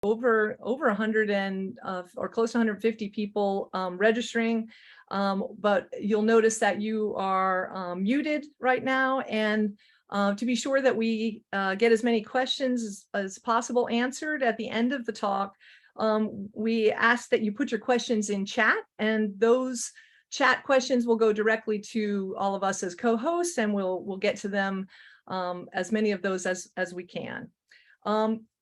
over 100 or close to 150 people registering, but you'll notice that you are muted right now, and to be sure that we get as many questions as possible answered at the end of the talk, we ask that you put your questions in chat, and those chat questions will go directly to all of us as co-hosts, and we'll get to them, as many of those as we can.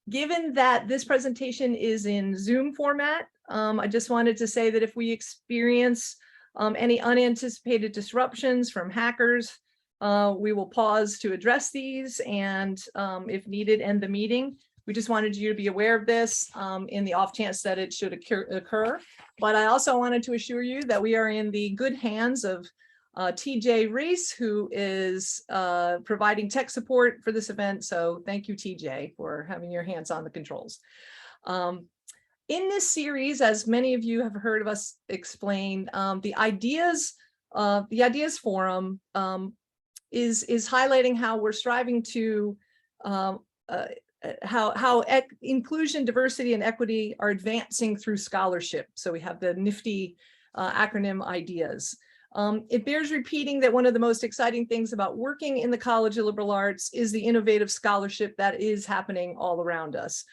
Given that this presentation is in Zoom format, I just wanted to say that if we experience any unanticipated disruptions from hackers, we will pause to address these, and if needed, end the meeting. We just wanted you to be aware of this in the off chance that it should occur. But I also wanted to assure you that we are in the good hands of TJ Reese, who is providing tech support for this event. So thank you, TJ, for having your hands on the controls. In this series, as many of you have heard of us explain, the Ideas Forum is highlighting how we're striving to how inclusion, diversity, and equity are advancing through scholarship. So we have the nifty acronym IDEAS. It bears repeating that one of the most exciting things about working in the College of Liberal Arts is the innovative scholarship that is happening all around us,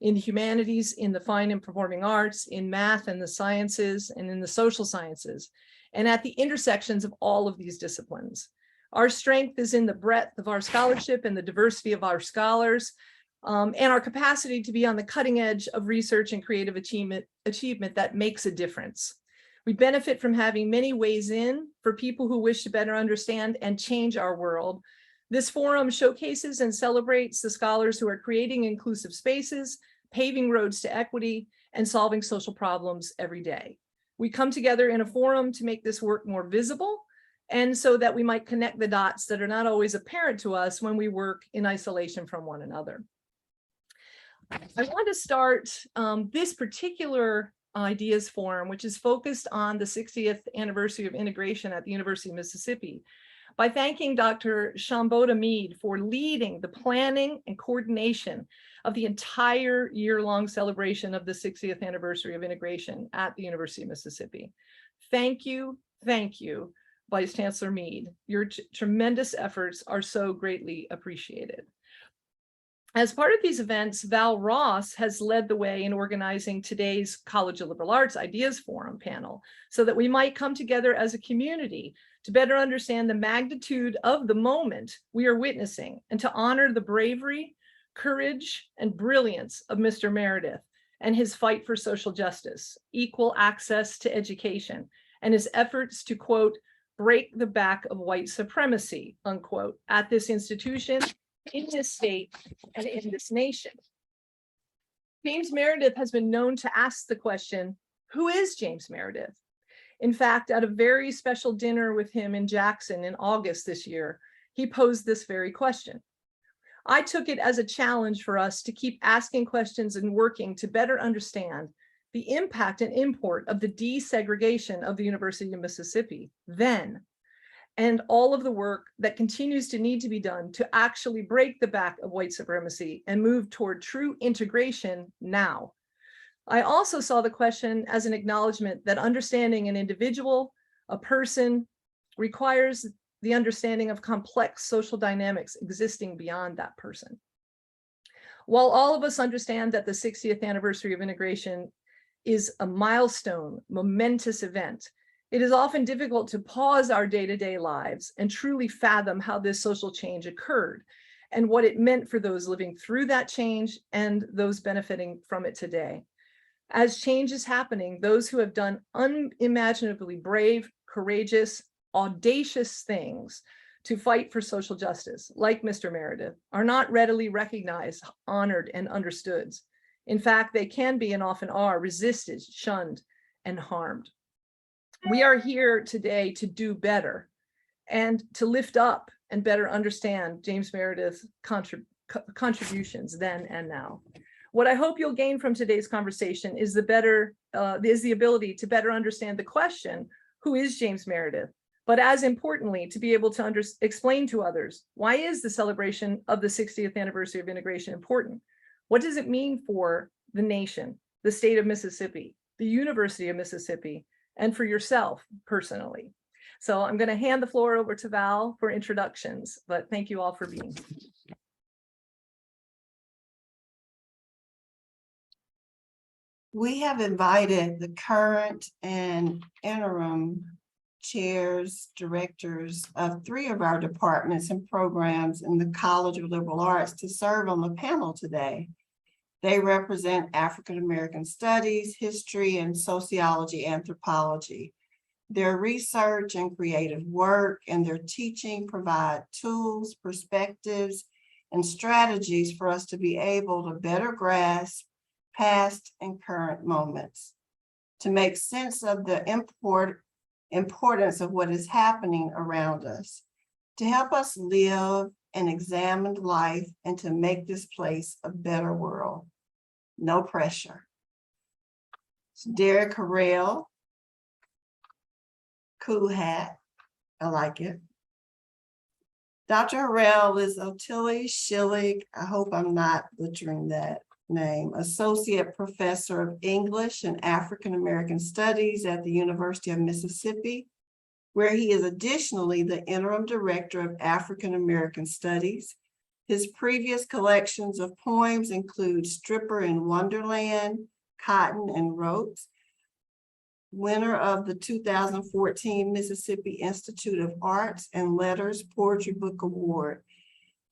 in the humanities, in the fine and performing arts, in math and the sciences, and in the social sciences, and at the intersections of all of these disciplines. Our strength is in the breadth of our scholarship and the diversity of our scholars, and our capacity to be on the cutting edge of research and creative achievement that makes a difference. We benefit from having many ways in for people who wish to better understand and change our world. This forum showcases and celebrates the scholars who are creating inclusive spaces, paving roads to equity, and solving social problems every day. We come together in a forum to make this work more visible, and so that we might connect the dots that are not always apparent to us when we work in isolation from one another. I want to start this particular Ideas Forum, which is focused on the 60th anniversary of integration at the University of Mississippi, by thanking Dr. Shambhoda Mead for leading the planning and coordination of the entire year-long celebration of the 60th anniversary of integration at the University of Mississippi. Thank you, Vice Chancellor Mead. Your tremendous efforts are so greatly appreciated. As part of these events, Val Ross has led the way in organizing today's College of Liberal Arts Ideas Forum panel, so that we might come together as a community to better understand the magnitude of the moment we are witnessing, and to honor the bravery, courage, and brilliance of Mr. Meredith and his fight for social justice, equal access to education, and his efforts to, quote, break the back of white supremacy, unquote, at this institution, in this state, and in this nation. James Meredith has been known to ask the question, who is James Meredith? In fact, at a very special dinner with him in Jackson in August this year, he posed this very question. I took it as a challenge for us to keep asking questions and working to better understand the impact and import of the desegregation of the University of Mississippi then, and all of the work that continues to need to be done to actually break the back of white supremacy and move toward true integration now. I also saw the question as an acknowledgement that understanding an individual, a person, requires the understanding of complex social dynamics existing beyond that person. While all of us understand that the 60th anniversary of integration is a milestone, momentous event, it is often difficult to pause our day-to-day lives and truly fathom how this social change occurred and what it meant for those living through that change and those benefiting from it today. As change is happening, those who have done unimaginably brave, courageous, audacious things to fight for social justice, like Mr. Meredith, are not readily recognized, honored, and understood. In fact, they can be and often are resisted, shunned, and harmed. We are here today to do better and to lift up and better understand James Meredith's contributions then and now. What I hope you'll gain from today's conversation is the ability to better understand the question, who is James Meredith? But as importantly, to be able to explain to others, why is the celebration of the 60th anniversary of integration important? What does it mean for the nation, the state of Mississippi, the University of Mississippi, and for yourself personally. So I'm going to hand the floor over to Val for introductions, but thank you all for being here. We have invited the current and interim chairs, directors of 3 of our departments and programs in the College of Liberal Arts to serve on the panel today. They represent African American Studies, History, and Sociology, Anthropology. Their research and creative work and their teaching provide tools, perspectives, and strategies for us to be able to better grasp past and current moments, to make sense of the importance of what is happening around us, to help us live an examined life, and to make this place a better world. No pressure. Derrick Harriell, cool hat, I like it. Dr. Harriell is Ottilie Schillig, I hope I'm not butchering that name, Associate Professor of English and African American Studies at the University of Mississippi, where he is additionally the Interim Director of African American Studies. His previous collections of poems include Stripper in Wonderland, Cotton and Ropes, winner of the 2014 Mississippi Institute of Arts and Letters Poetry Book Award.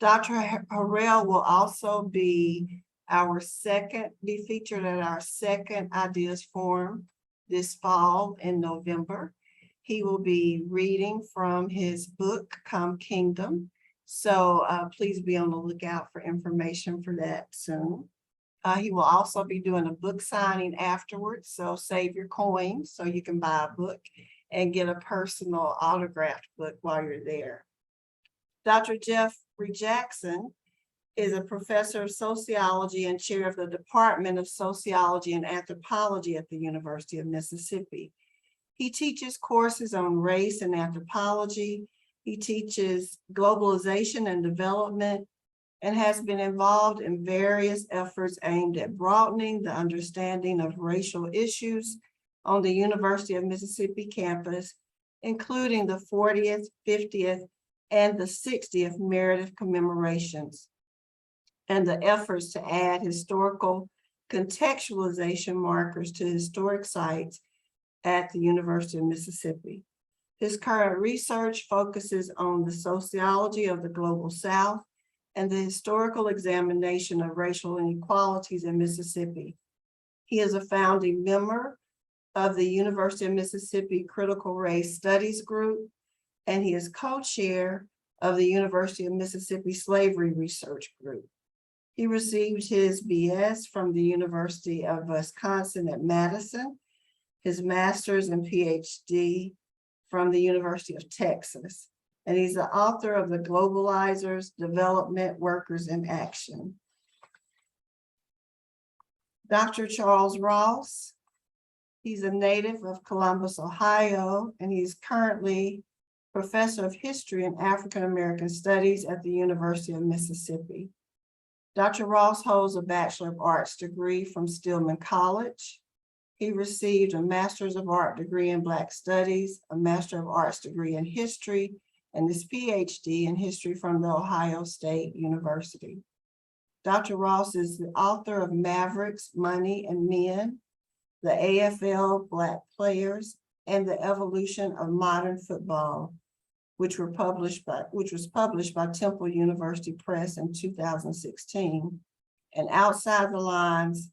Dr. Harriell will also be featured at our second Ideas Forum this fall in November. He will be reading from his book, Come Kingdom. So please be on the lookout for information for that soon. He will also be doing a book signing afterwards. So save your coins so you can buy a book and get a personal autographed book while you're there. Dr. Jeffrey Jackson is a professor of sociology and chair of the Department of Sociology and Anthropology at the University of Mississippi. He teaches courses on race and anthropology. He teaches globalization and development and has been involved in various efforts aimed at broadening the understanding of racial issues on the University of Mississippi campus, including the 40th, 50th, and the 60th Meredith commemorations, and the efforts to add historical contextualization markers to historic sites at the University of Mississippi. His current research focuses on the sociology of the Global South and the historical examination of racial inequalities in Mississippi. He is a founding member of the University of Mississippi Critical Race Studies Group, and he is co-chair of the University of Mississippi Slavery Research Group. He received his BS from the University of Wisconsin at Madison, his master's and PhD from the University of Texas. And he's the author of The Globalizers, Development Workers in Action. Dr. Charles Ross, he's a native of Columbus, Ohio, and he's currently professor of history and African American Studies at the University of Mississippi. Dr. Ross holds a Bachelor of Arts degree from Stillman College. He received a Master's of Art degree in Black Studies, a Master of Arts degree in History, and his PhD in History from the Ohio State University. Dr. Ross is the author of Mavericks, Money, and Men, the AFL Black Players, and the Evolution of Modern Football, which was published by Temple University Press in 2016, and Outside the Lines,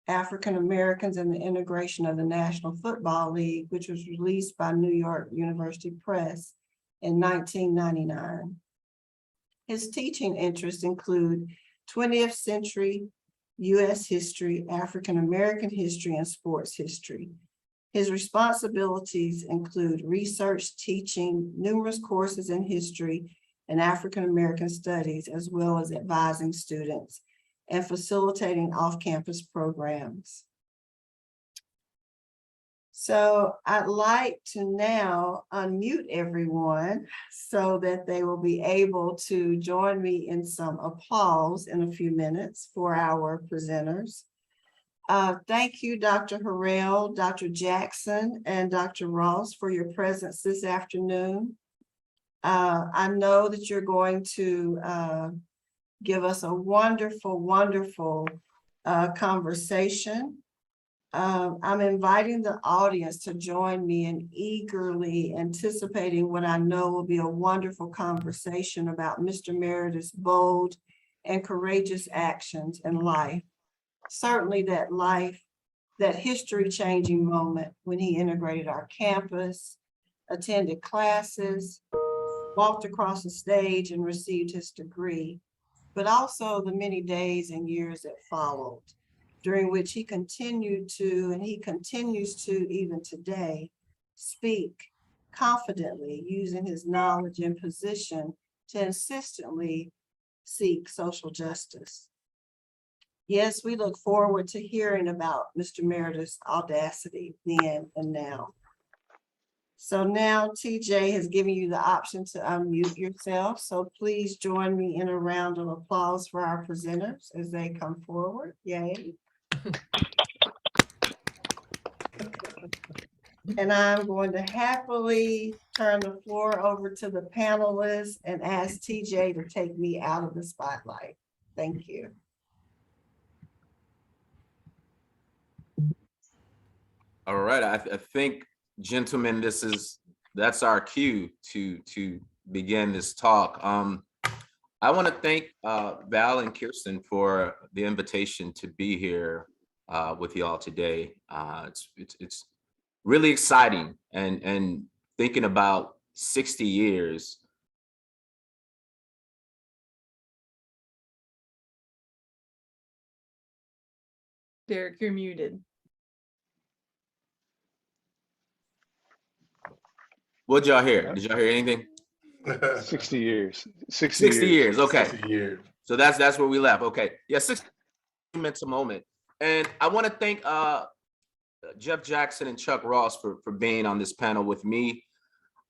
African Americans and the Integration of the National Football League, which was released by New York University Press in 1999. His teaching interests include 20th century U.S. history, African American history, and sports history. His responsibilities include research, teaching numerous courses in history and African American studies, as well as advising students and facilitating off-campus programs. So I'd like to now unmute everyone so that they will be able to join me in some applause in a few minutes for our presenters. Thank you, Dr. Harrell, Dr. Jackson, and Dr. Ross for your presence this afternoon. I know that you're going to give us a wonderful, wonderful conversation. I'm inviting the audience to join me in eagerly anticipating what I know will be a wonderful conversation about Mr. Meredith's bold and courageous actions in life. Certainly that history-changing moment when he integrated our campus, attended classes, walked across the stage and received his degree, but also the many days and years that followed, during which he continued to, and he continues to even today, speak confidently using his knowledge and position to insistently seek social justice. Yes, we look forward to hearing about Mr. Meredith's audacity then and now. So now TJ has given you the option to unmute yourself. So please join me in a round of applause for our presenters as they come forward. Yay. And I'm going to happily turn the floor over to the panelists and ask TJ to take me out of the spotlight. Thank you. All right, I think, gentlemen, that's our cue to begin this talk. I want to thank Val and Kirsten for the invitation to be here with y'all today. It's really exciting, and thinking about 60 years. Derrick, you're muted. What'd y'all hear? Did y'all hear anything? 60 years. 60 years. Okay. 60 years. So that's where we left. Okay. Yeah, 60 minutes a moment. And I want to thank Jeff Jackson and Chuck Ross for being on this panel with me.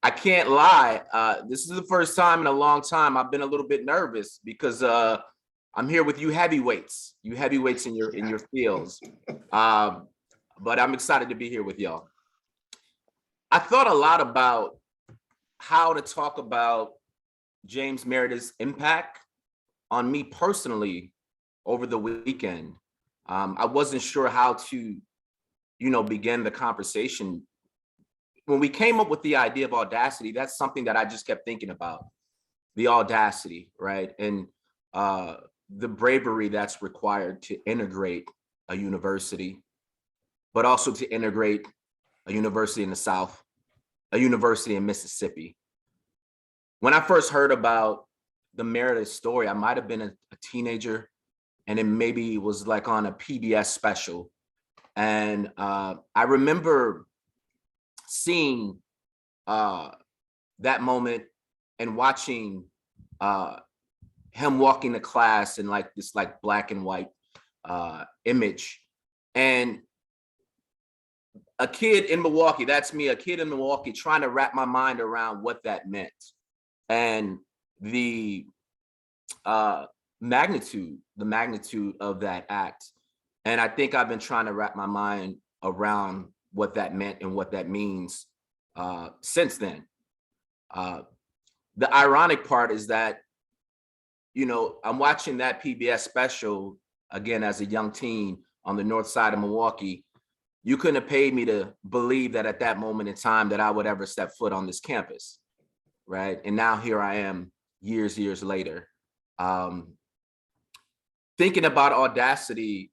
I can't lie. This is the first time in a long time I've been a little bit nervous because I'm here with you heavyweights in your fields. But I'm excited to be here with y'all. I thought a lot about how to talk about James Meredith's impact on me personally over the weekend. I wasn't sure how to, begin the conversation. When we came up with the idea of Audacity, that's something that I just kept thinking about, the audacity, right? And the bravery that's required to integrate a university, but also to integrate a university in the South, a university in Mississippi. When I first heard about the Meredith story, I might have been a teenager, and it maybe was like on a PBS special. And I remember seeing that moment and watching him walking to class in this black and white image. And a kid in Milwaukee, that's me, a kid in Milwaukee, trying to wrap my mind around what that meant and the magnitude of that act. And I think I've been trying to wrap my mind around what that meant and what that means since then. The ironic part is that, I'm watching that PBS special again as a young teen on the north side of Milwaukee. You couldn't have paid me to believe that at that moment in time that I would ever step foot on this campus, right? And now here I am years later. Thinking about Audacity,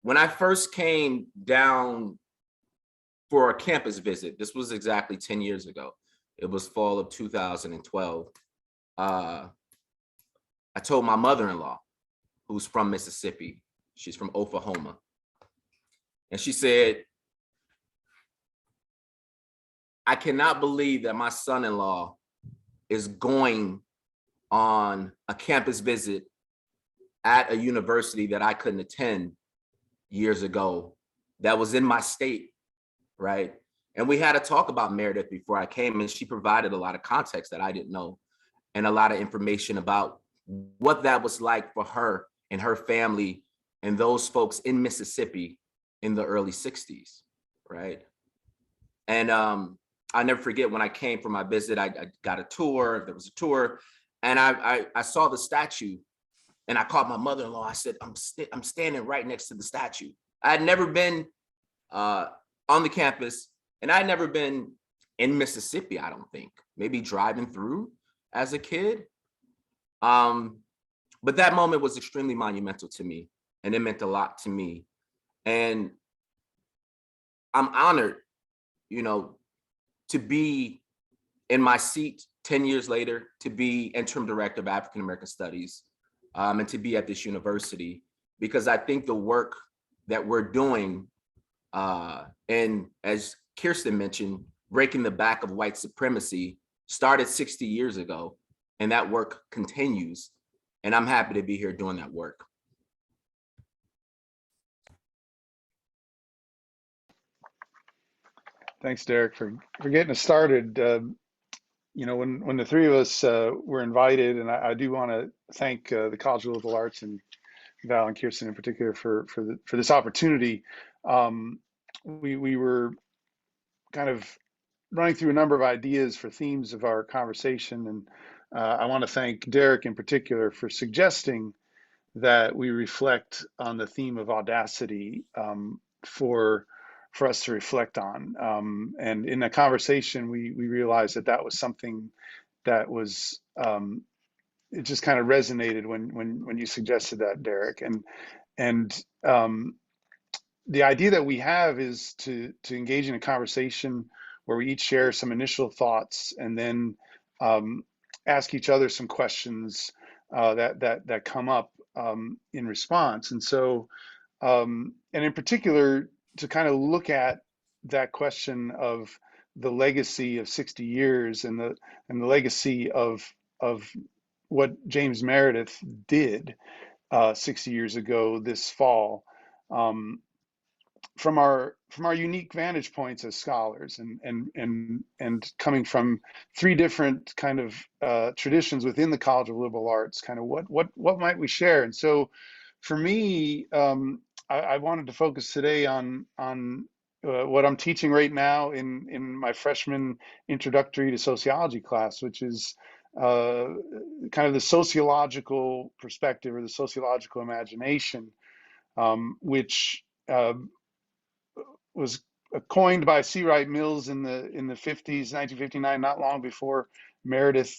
when I first came down for a campus visit, this was exactly 10 years ago. It was fall of 2012. I told my mother-in-law, who's from Mississippi, she's from Oklahoma. And she said, I cannot believe that my son-in-law is going on a campus visit at a university that I couldn't attend years ago, that was in my state, right? And we had a talk about Meredith before I came, and she provided a lot of context that I didn't know and a lot of information about what that was like for her and her family and those folks in Mississippi in the early 60s, right? And I never forget when I came for my visit, I got a tour, there was a tour, and I saw the statue, and I called my mother-in-law. I said, I'm standing right next to the statue. I had never been on the campus, and I'd never been in Mississippi, I don't think, maybe driving through as a kid. But that moment was extremely monumental to me, and it meant a lot to me. And I'm honored, you know, to be in my seat 10 years later, to be interim director of African American Studies, and to be at this university, because I think the work that we're doing, and as Kirsten mentioned, breaking the back of white supremacy started 60 years ago, and that work continues. And I'm happy to be here doing that work. Thanks, Derrick, for getting us started. You know, when the three of us were invited, and I do want to thank the College of Liberal Arts and Val and Kirsten in particular for this opportunity. We were kind of running through a number of ideas for themes of our conversation, and I want to thank Derrick in particular for suggesting that we reflect on the theme of audacity for us to reflect on. And in the conversation, we realized that that was something that was, it just kind of resonated when you suggested that, Derrick. And the idea that we have is to engage in a conversation where we each share some initial thoughts and then ask each other some questions that come up in response. And so, and in particular, to kind of look at that question of the legacy of 60 years and the legacy of what James Meredith did 60 years ago this fall, from our unique vantage points as scholars, and coming from three different kind of traditions within the College of Liberal Arts, kind of what might we share? And so, for me, I wanted to focus today on what I'm teaching right now in my freshman introductory to sociology class, which is kind of the sociological perspective or the sociological imagination, which was coined by C. Wright Mills in the 50s, 1959, not long before Meredith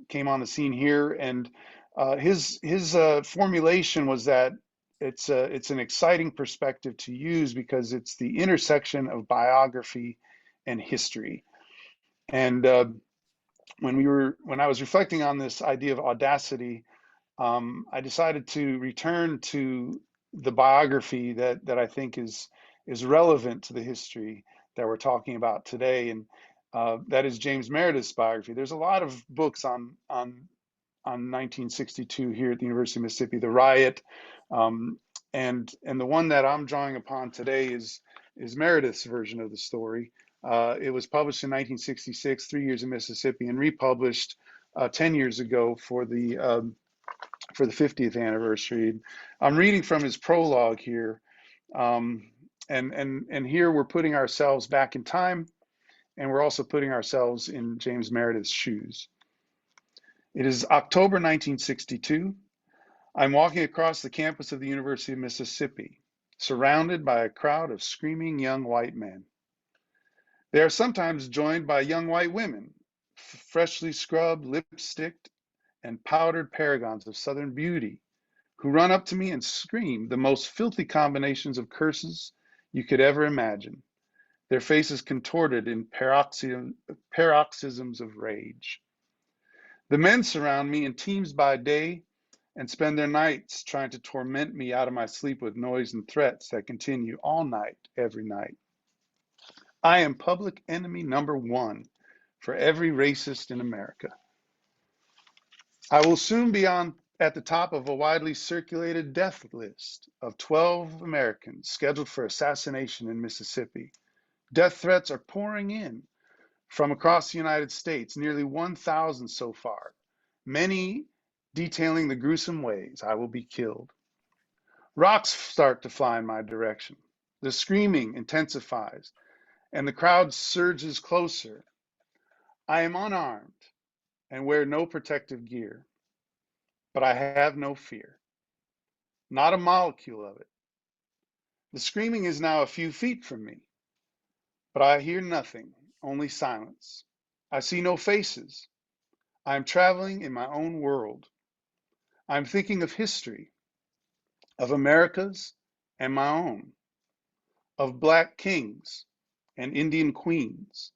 came on the scene here. And his formulation was that it's an exciting perspective to use because it's the intersection of biography and history. And when I was reflecting on this idea of audacity, I decided to return to the biography that I think is relevant to the history that we're talking about today, and that is James Meredith's biography. There's a lot of books on 1962 here at the University of Mississippi, the riot, and the one that I'm drawing upon today is Meredith's version of the story. It was published in 1966, 3 Years in Mississippi, and republished 10 years ago for the 50th anniversary. I'm reading from his prologue here, and here we're putting ourselves back in time, and we're also putting ourselves in James Meredith's shoes. It is October 1962. I'm walking across the campus of the University of Mississippi, surrounded by a crowd of screaming young white men. They are sometimes joined by young white women, freshly scrubbed, lipsticked, and powdered paragons of Southern beauty, who run up to me and scream the most filthy combinations of curses you could ever imagine, their faces contorted in paroxysms of rage. The men surround me in teams by day and spend their nights trying to torment me out of my sleep with noise and threats that continue all night, every night. I am public enemy number one for every racist in America. I will soon be at the top of a widely circulated death list of 12 Americans scheduled for assassination in Mississippi. Death threats are pouring in from across the United States, nearly 1,000 so far, many detailing the gruesome ways I will be killed. Rocks start to fly in my direction. The screaming intensifies and the crowd surges closer. I am unarmed and wear no protective gear, but I have no fear, not a molecule of it. The screaming is now a few feet from me, but I hear nothing, only silence. I see no faces. I am traveling in my own world. I am thinking of history, of America's and my own, of Black kings and Indian queens,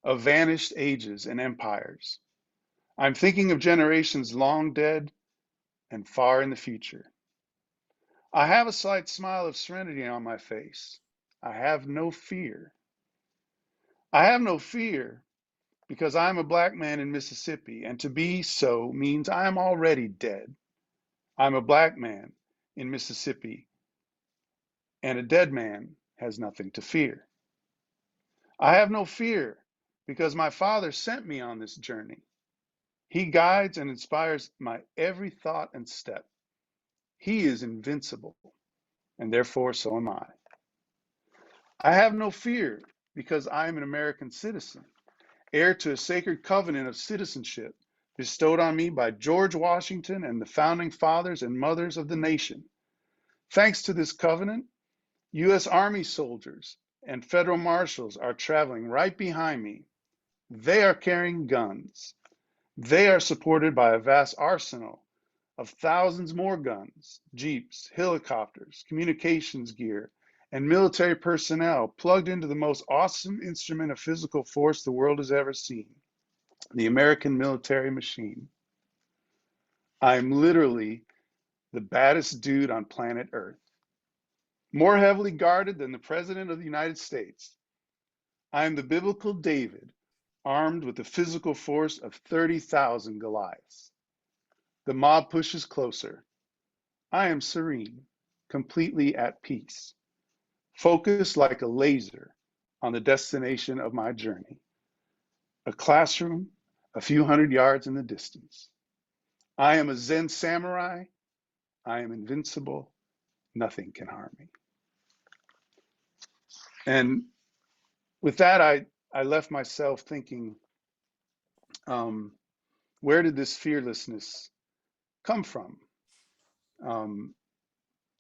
of vanished ages and empires. I'm thinking of generations long dead and far in the future. I have a slight smile of serenity on my face. I have no fear. I have no fear because I am a Black man in Mississippi, and to be so means I am already dead. I'm a Black man in Mississippi, and a dead man has nothing to fear. I have no fear because my Father sent me on this journey. He guides and inspires my every thought and step. He is invincible, and therefore so am I. I have no fear because I am an American citizen, heir to a sacred covenant of citizenship bestowed on me by George Washington and the founding fathers and mothers of the nation. Thanks to this covenant, U.S. Army soldiers and federal marshals are traveling right behind me. They are carrying guns. They are supported by a vast arsenal of thousands more guns, jeeps, helicopters, communications gear, and military personnel plugged into the most awesome instrument of physical force the world has ever seen, the American military machine. I'm literally the baddest dude on planet Earth, more heavily guarded than the President of the United States. I am the biblical David, armed with the physical force of 30,000 Goliaths. The mob pushes closer. I am serene, completely at peace, focused like a laser on the destination of my journey, a classroom a few hundred yards in the distance. I am a Zen samurai. I am invincible. Nothing can harm me. And with that, I left myself thinking, where did this fearlessness come from?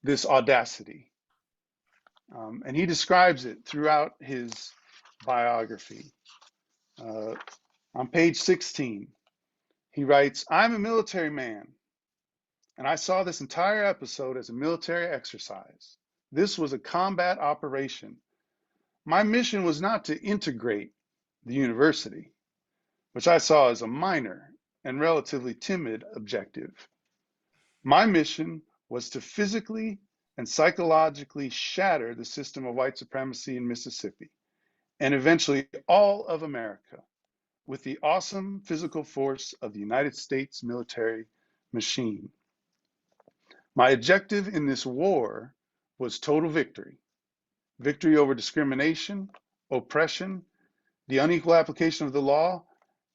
This audacity. And he describes it throughout his biography. On page 16, he writes, I'm a military man, and I saw this entire episode as a military exercise. This was a combat operation. My mission was not to integrate the university, which I saw as a minor and relatively timid objective. My mission was to physically and psychologically shatter the system of white supremacy in Mississippi and eventually all of America with the awesome physical force of the United States military machine. My objective in this war was total victory. Victory over discrimination, oppression, the unequal application of the law,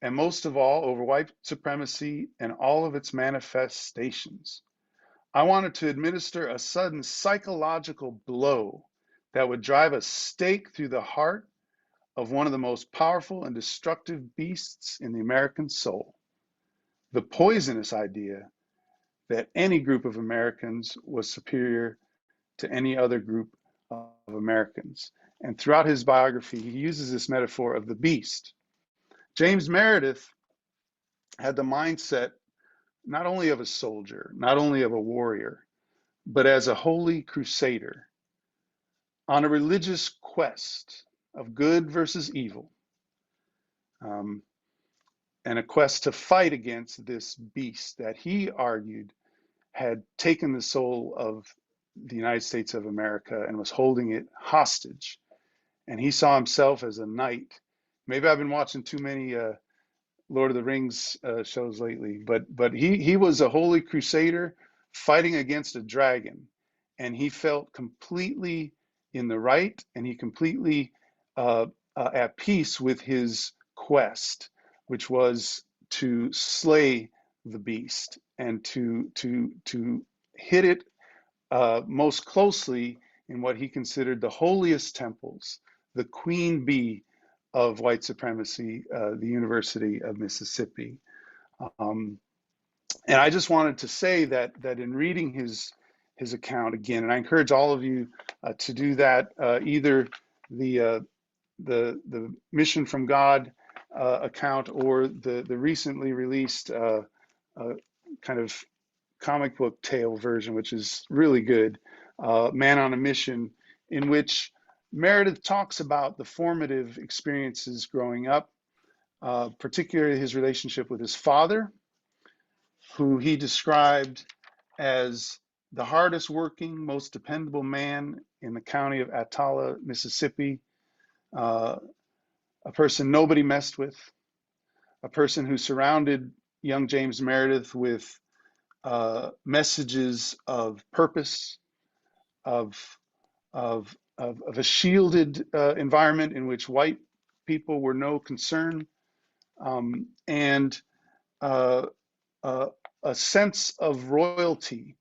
and most of all, over white supremacy and all of its manifestations. I wanted to administer a sudden psychological blow that would drive a stake through the heart of one of the most powerful and destructive beasts in the American soul, the poisonous idea that any group of Americans was superior to any other group of Americans. And throughout his biography, he uses this metaphor of the beast. James Meredith had the mindset not only of a soldier, not only of a warrior, but as a holy crusader on a religious quest of good versus evil, and a quest to fight against this beast that he argued had taken the soul of the United States of America and was holding it hostage. And he saw himself as a knight. Maybe I've been watching too many Lord of the Rings shows lately, but he was a holy crusader fighting against a dragon, and he felt completely in the right, and he completely at peace with his quest, which was to slay the beast and to hit it most closely in what he considered the holiest temples, the queen bee of white supremacy, the University of Mississippi. Um, and I just wanted to say that in reading his account again, and I encourage all of you to do that, either the Mission from God account or the recently released kind of comic book tale version, which is really good, Man on a Mission, in which Meredith talks about the formative experiences growing up, particularly his relationship with his father, who he described as the hardest working, most dependable man in the county of Ottilie, Mississippi, a person nobody messed with, a person who surrounded young James Meredith with messages of purpose, of a shielded environment in which white people were no concern, and a sense of royalty.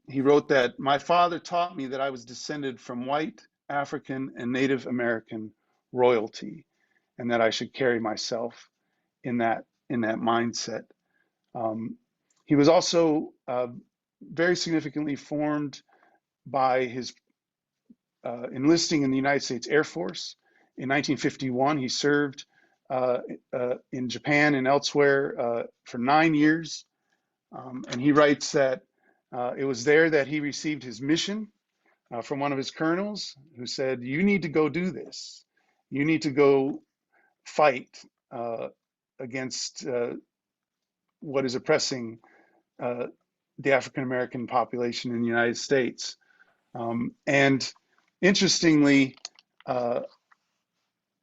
He wrote that my father taught me that I was descended from white, African, and Native American royalty, and that I should carry myself in that mindset. He was also very significantly formed by his enlisting in the United States Air Force. In 1951, he served in Japan and elsewhere for 9 years. And he writes that it was there that he received his mission from one of his colonels, who said, "You need to go do this. You need to go fight against what is oppressing the African American population in the United States." And interestingly,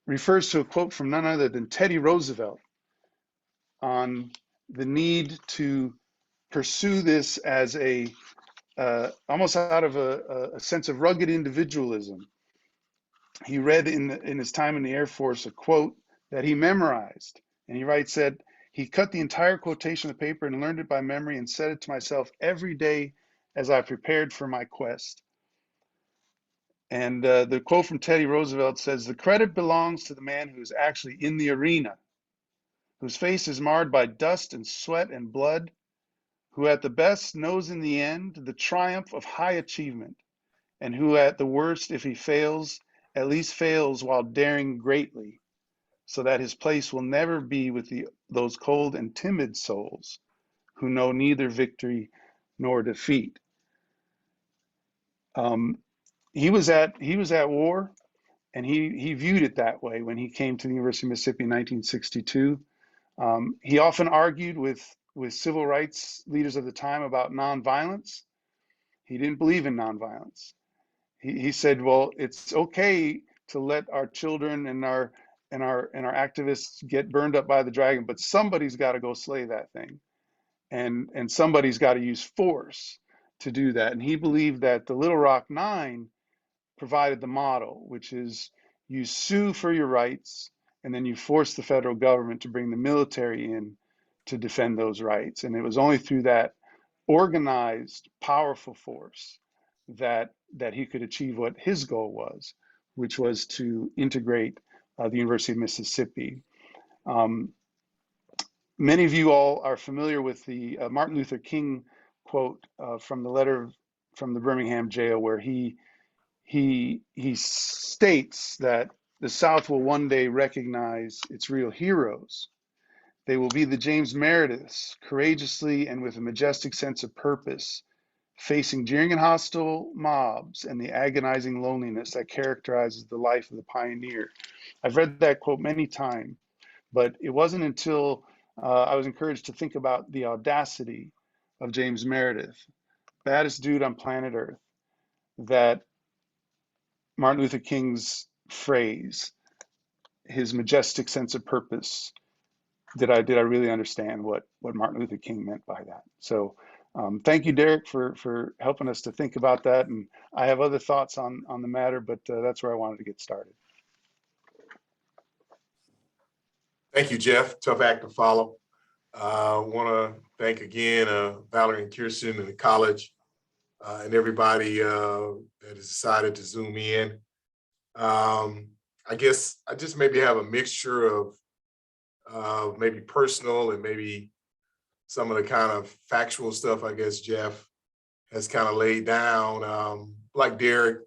refers to a quote from none other than Teddy Roosevelt on the need to pursue this as a almost out of a sense of rugged individualism. He read in his time in the Air Force a quote that he memorized, and he writes that he cut the entire quotation of the paper and learned it by memory and said it to myself every day as I prepared for my quest. And the quote from Teddy Roosevelt says, "The credit belongs to the man who is actually in the arena, whose face is marred by dust and sweat and blood, who at the best knows in the end the triumph of high achievement, and who at the worst, if he fails, at least fails while daring greatly, so that his place will never be with those cold and timid souls who know neither victory nor defeat." He was at war, and he viewed it that way when he came to the University of Mississippi in 1962. He often argued with civil rights leaders of the time about nonviolence. He didn't believe in nonviolence. He said, "Well, it's okay to let our children and our activists get burned up by the dragon, but somebody's got to go slay that thing, and somebody's got to use force to do that." And he believed that the Little Rock Nine provided the model, which is you sue for your rights, and then you force the federal government to bring the military in to defend those rights. And it was only through that organized, powerful force that he could achieve what his goal was, which was to integrate the University of Mississippi. Many of you all are familiar with the Martin Luther King quote from the letter from the Birmingham jail, where he states that the South will one day recognize its real heroes. They will be the James Merediths, courageously and with a majestic sense of purpose, facing jeering and hostile mobs and the agonizing loneliness that characterizes the life of the pioneer. I've read that quote many times, but it wasn't until I was encouraged to think about the audacity of James Meredith, baddest dude on planet Earth, that Martin Luther King's phrase, his majestic sense of purpose, did I really understand what Martin Luther King meant by that? So thank you, Derrick, for helping us to think about that. And I have other thoughts on the matter, but that's where I wanted to get started. Thank you, Jeff. Tough act to follow. I want to thank again Valerie and Kirsten and the college and everybody that has decided to zoom in. I guess I just maybe have a mixture of maybe personal and maybe some of the kind of factual stuff I guess Jeff has kind of laid down. Like Derrick,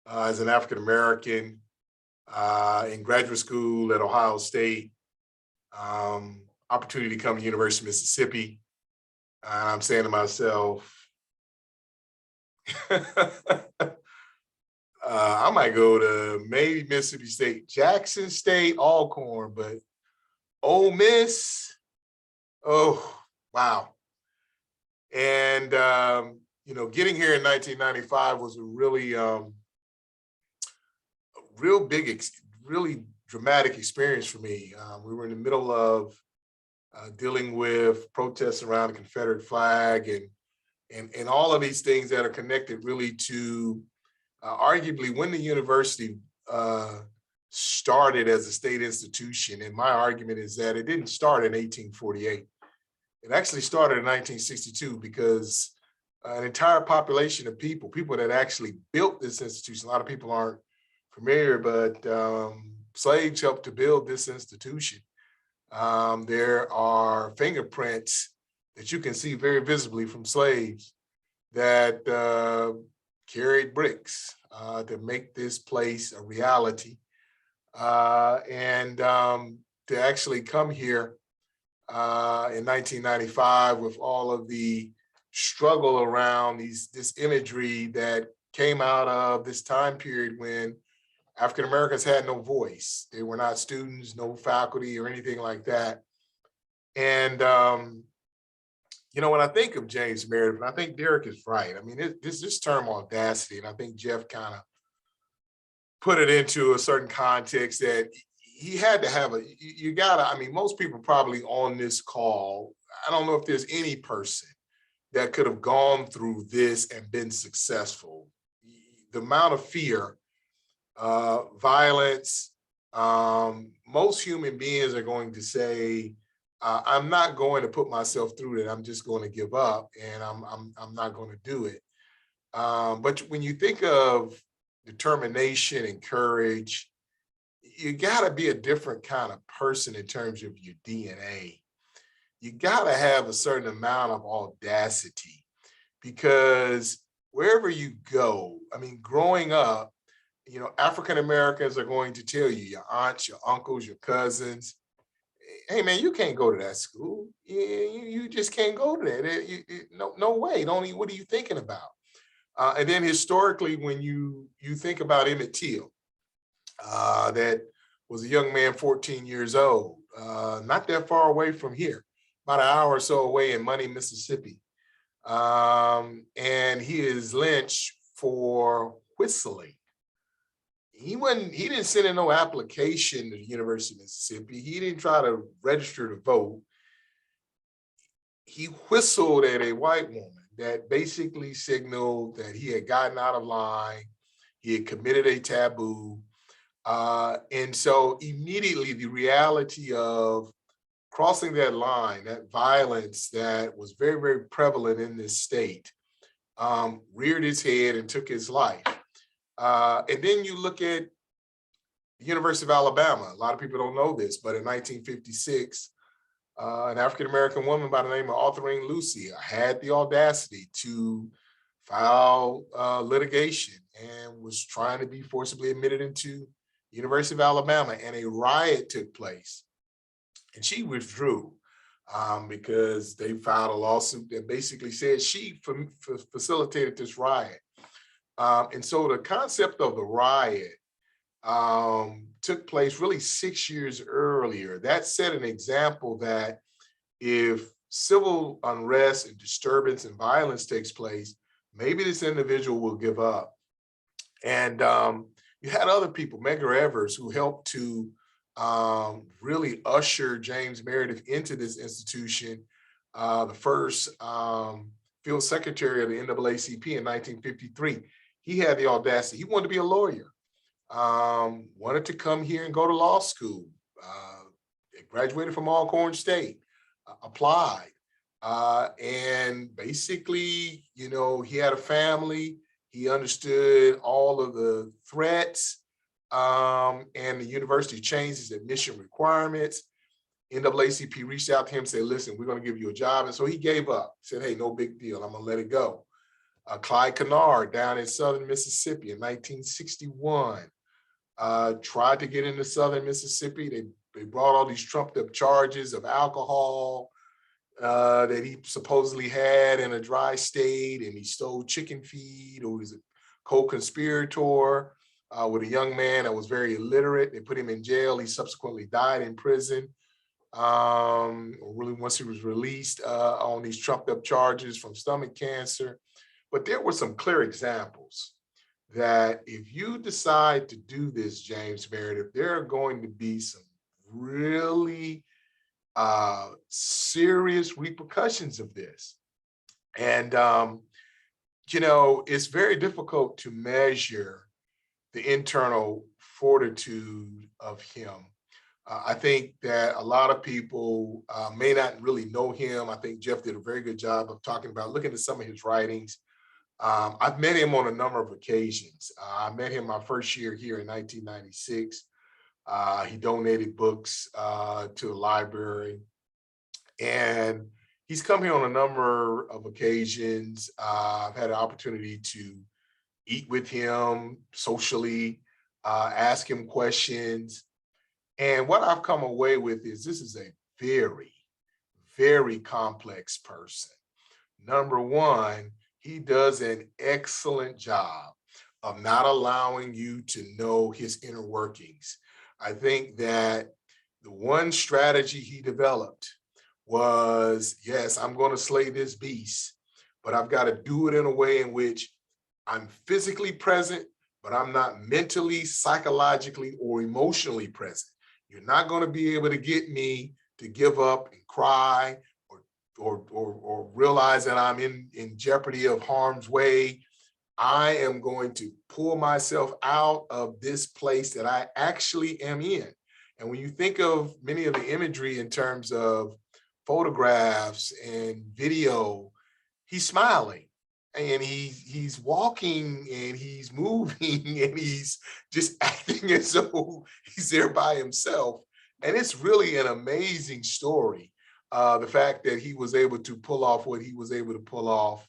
as an African-American in graduate school at Ohio State, opportunity to come to University of Mississippi. I'm saying to myself, I might go to maybe Mississippi State, Jackson State, Alcorn, but Ole Miss, oh, wow. And, you know, getting here in 1995 was a really, real big, really dramatic experience for me. We were in the middle of dealing with protests around the Confederate flag and all of these things that are connected really to arguably when the university started as a state institution. And my argument is that it didn't start in 1848. It actually started in 1962 because an entire population of people that actually built this institution, a lot of people aren't familiar, but slaves helped to build this institution. There are fingerprints that you can see very visibly from slaves that carried bricks to make this place a reality. And to actually come here in 1995 with all of the struggle around this imagery that came out of this time period when African Americans had no voice. They were not students, no faculty or anything like that. And you know, when I think of James Meredith, I think Derrick is right. I mean, this term audacity, and I think Jeff kind of put it into a certain context that he had to have you gotta, I mean, most people probably on this call, I don't know if there's any person that could have gone through this and been successful. The amount of fear, violence, most human beings are going to say, I'm not going to put myself through that. I'm just going to give up and I'm not going to do it. But when you think of determination and courage, you gotta be a different kind of person in terms of your DNA. You gotta have a certain amount of audacity because wherever you go, I mean, growing up, you know, African Americans are going to tell you, your aunts, your uncles, your cousins, hey man, you can't go to that school. You just can't go to that. No way. What are you thinking about? And then historically, when you think about Emmett Till, that was a young man, 14 years old, not that far away from here, about an hour or so away in Money, Mississippi. And he is lynched for whistling. He didn't send in no application to the University of Mississippi. He didn't try to register to vote. He whistled at a white woman that basically signaled that he had gotten out of line. He had committed a taboo. And so immediately the reality of crossing that line, that violence that was very, very prevalent in this state, reared its head and took his life. And then you look at the University of Alabama. A lot of people don't know this, but in 1956, an African-American woman by the name of Ottilie had the audacity to file litigation and was trying to be forcibly admitted into University of Alabama, and a riot took place. And she withdrew because they filed a lawsuit that basically said she facilitated this riot. And so the concept of the riot took place really 6 years earlier. That set an example that if civil unrest and disturbance and violence takes place, maybe this individual will give up. And you had other people, Medgar Evers, who helped to really usher James Meredith into this institution, the first field secretary of the NAACP in 1953. He had the audacity. He wanted to be a lawyer, wanted to come here and go to law school, graduated from Alcorn State, applied, And basically, you know, he had a family. He understood all of the threats, and the university changed its admission requirements. NAACP reached out to him and said, listen, we're going to give you a job. And so he gave up, said, hey, no big deal. I'm going to let it go. Clyde Kennard down in Southern Mississippi in 1961 tried to get into Southern Mississippi. They brought all these trumped up charges of alcohol that he supposedly had in a dry state, and he stole chicken feed, or was a co-conspirator with a young man that was very illiterate. They put him in jail. He subsequently died in prison. Really, once he was released on these trumped up charges from stomach cancer. But there were some clear examples that if you decide to do this, James Meredith, there are going to be some really serious repercussions of this. And, you know, it's very difficult to measure the internal fortitude of him. I think that a lot of people may not really know him. I think Jeff did a very good job of talking about, looking at some of his writings. I've met him on a number of occasions. I met him my first year here in 1996. He donated books to the library. And he's come here on a number of occasions. I've had an opportunity to eat with him socially, ask him questions. And what I've come away with is this is a very, very complex person. Number one, he does an excellent job of not allowing you to know his inner workings. I think that the one strategy he developed was, yes, I'm going to slay this beast, but I've got to do it in a way in which I'm physically present, but I'm not mentally, psychologically, or emotionally present. You're not going to be able to get me to give up and cry or realize that I'm in jeopardy of harm's way. I am going to pull myself out of this place that I actually am in. And when you think of many of the imagery in terms of photographs and video, he's smiling and he's walking and he's moving and he's just acting as though he's there by himself. And it's really an amazing story. The fact that he was able to pull off what he was able to pull off,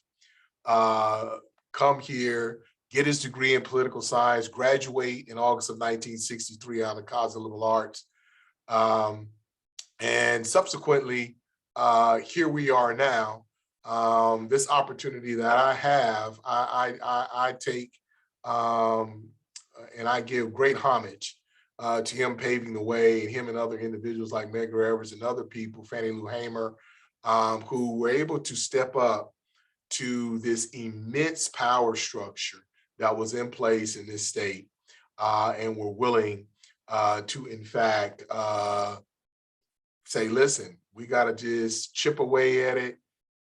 come here, get his degree in political science, graduate in August of 1963 out of College of Liberal Arts. And subsequently, here we are now. This opportunity that I have, I take and I give great homage to him paving the way, and him and other individuals like Medgar Evers and other people, Fannie Lou Hamer, who were able to step up to this immense power structure that was in place in this state, and were willing to, in fact, say, listen, we got to just chip away at it.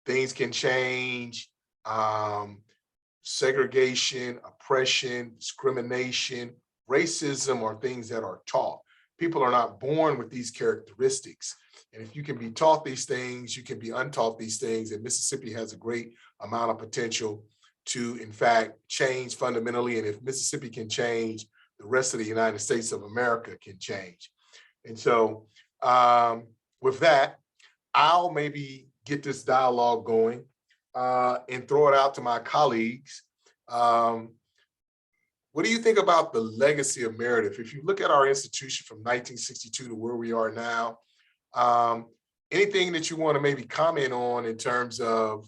Things can change. Segregation, oppression, discrimination, racism are things that are taught. People are not born with these characteristics. And if you can be taught these things, you can be untaught these things. And Mississippi has a great amount of potential to, in fact, change fundamentally. And if Mississippi can change, the rest of the United States of America can change. And so with that, I'll maybe get this dialogue going and throw it out to my colleagues. What do you think about the legacy of Meredith? If you look at our institution from 1962 to where we are now, anything that you want to maybe comment on in terms of,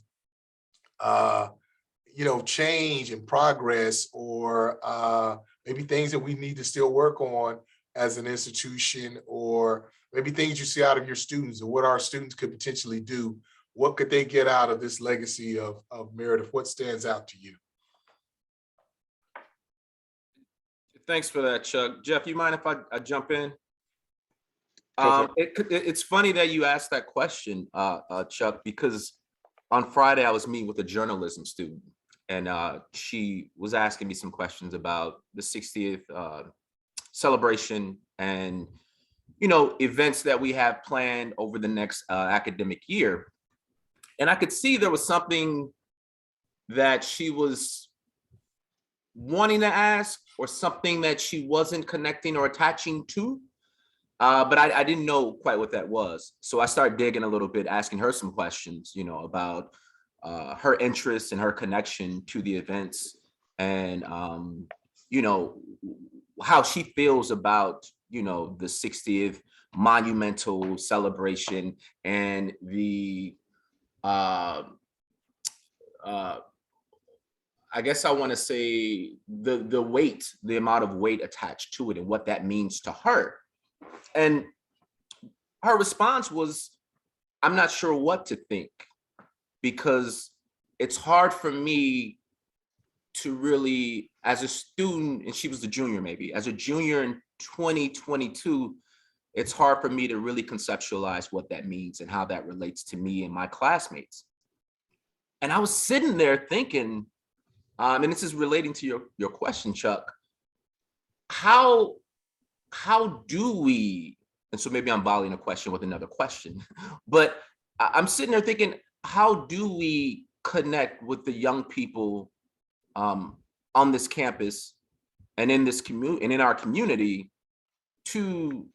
you know, change and progress, or maybe things that we need to still work on as an institution, or maybe things you see out of your students, or what our students could potentially do? What could they get out of this legacy of Meredith? What stands out to you? Thanks for that, Chuck. Jeff, you mind if I jump in? Perfect. It's funny that you asked that question, Chuck, because on Friday I was meeting with a journalism student, and she was asking me some questions about the 60th celebration and, you know, events that we have planned over the next academic year. And I could see there was something that she was wanting to ask or something that she wasn't connecting or attaching to. But I didn't know quite what that was. So I started digging a little bit, asking her some questions, about her interests and her connection to the events, and how she feels about the 60th monumental celebration and the I guess I want to say the amount of weight attached to it and what that means to her. And her response was, I'm not sure what to think, because it's hard for me to really, as a student, and she was a junior maybe, as a junior in 2022, it's hard for me to really conceptualize what that means and how that relates to me and my classmates. And I was sitting there thinking, and this is relating to your question, Chuck, how do we, and so maybe I'm volleying a question with another question, but I'm sitting there thinking, how do we connect with the young people on this campus and in this community and in our community to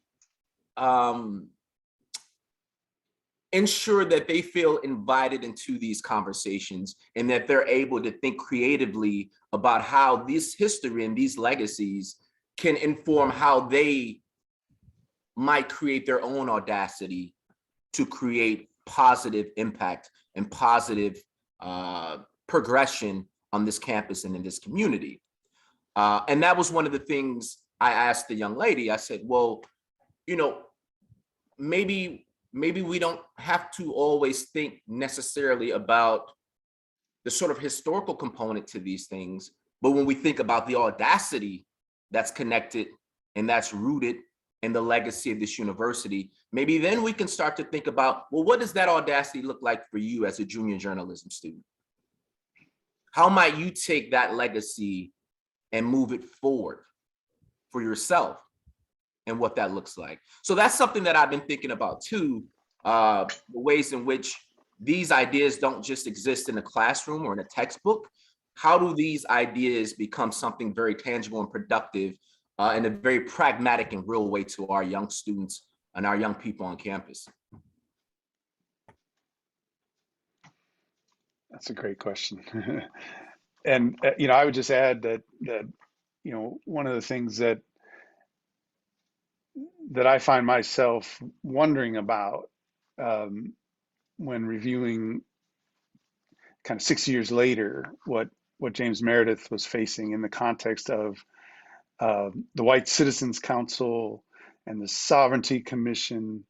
ensure that they feel invited into these conversations and that they're able to think creatively about how this history and these legacies can inform how they might create their own audacity to create positive impact and positive progression on this campus and in this community. And that was one of the things I asked the young lady. I said, well, maybe we don't have to always think necessarily about the sort of historical component to these things, but when we think about the audacity that's connected and that's rooted in the legacy of this university, maybe then we can start to think about, well, what does that audacity look like for you as a junior journalism student? How might you take that legacy and move it forward for yourself and what that looks like? So that's something that I've been thinking about too, the ways in which these ideas don't just exist in a classroom or in a textbook. How do these ideas become something very tangible and productive in a very pragmatic and real way to our young students and our young people on campus? That's a great question. And I would just add that one of the things that I find myself wondering about when reviewing kind of 6 years later what James Meredith was facing in the context of the White Citizens Council and the Sovereignty Commission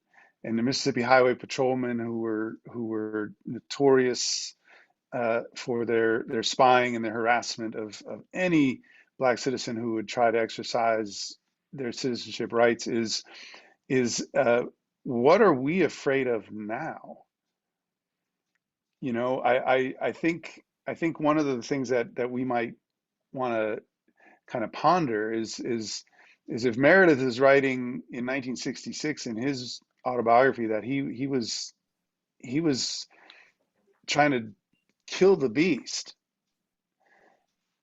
and the Mississippi Highway Patrolmen who were notorious for their spying and their harassment of any Black citizen who would try to exercise their citizenship rights is what are we afraid of now? I think one of the things that we might want to kind of ponder is if Meredith is writing in 1966 in his autobiography that he was trying to kill the beast,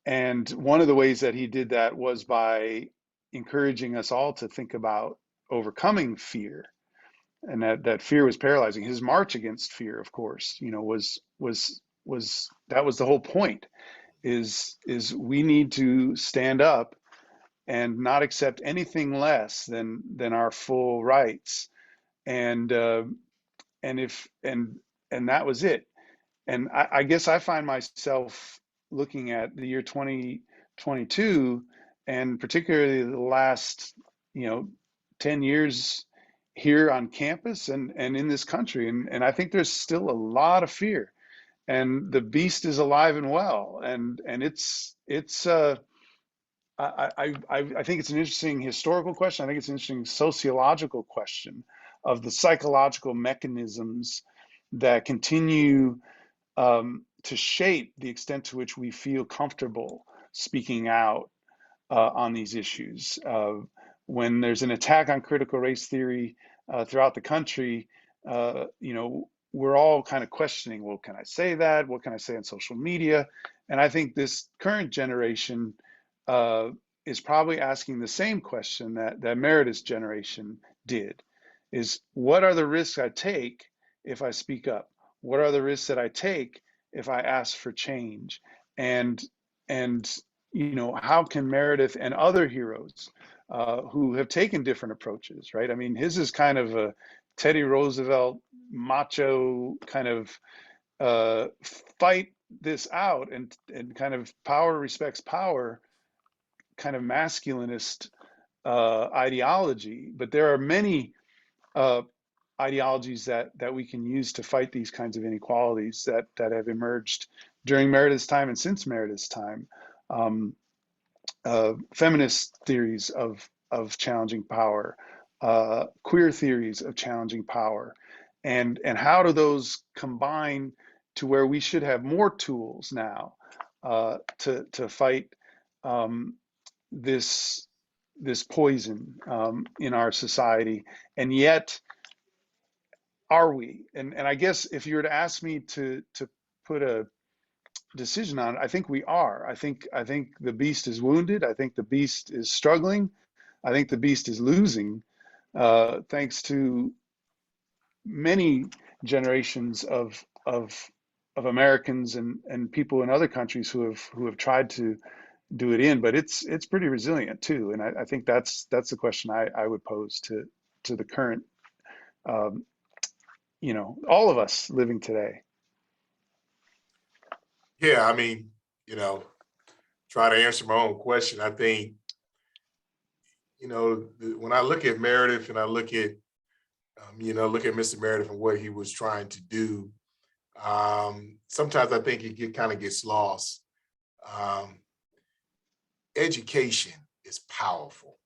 and one of the ways that he did that was by encouraging us all to think about overcoming fear, and that fear was paralyzing. His march against fear, of course, was that was the whole point. Is we need to stand up and not accept anything less than our full rights, and that was it. And I guess I find myself looking at the year 2022, and particularly the last 10 years here on campus and in this country, and I think there's still a lot of fear, and the beast is alive and well, and it's I think it's an interesting historical question. I think it's an interesting sociological question of the psychological mechanisms that continue to shape the extent to which we feel comfortable speaking out on these issues. When there's an attack on critical race theory throughout the country, we're all kind of questioning, well, can I say that? What can I say on social media? And I think this current generation is probably asking the same question that Meredith's generation did, is what are the risks I take if I speak up? What are the risks that I take if I ask for change? And how can Meredith and other heroes who have taken different approaches, right? I mean, his is kind of a Teddy Roosevelt macho kind of fight this out and kind of power respects power kind of masculinist ideology. But there are many ideologies that we can use to fight these kinds of inequalities that have emerged during Meredith's time and since Meredith's time. Feminist theories of challenging power, queer theories of challenging power, and how do those combine to where we should have more tools now to fight this poison in our society. And yet, are we? And I guess if you were to ask me to put a decision on it, I think we are. I think the beast is wounded. I think the beast is struggling. I think the beast is losing, thanks to many generations of Americans and people in other countries who have tried to do it in, but it's pretty resilient too. And I think that's the question I would pose to the current, all of us living today. Yeah, I mean, try to answer my own question. I think, when I look at Meredith and I look at, look at Mr. Meredith and what he was trying to do, sometimes I think it kind of gets lost. Education is powerful.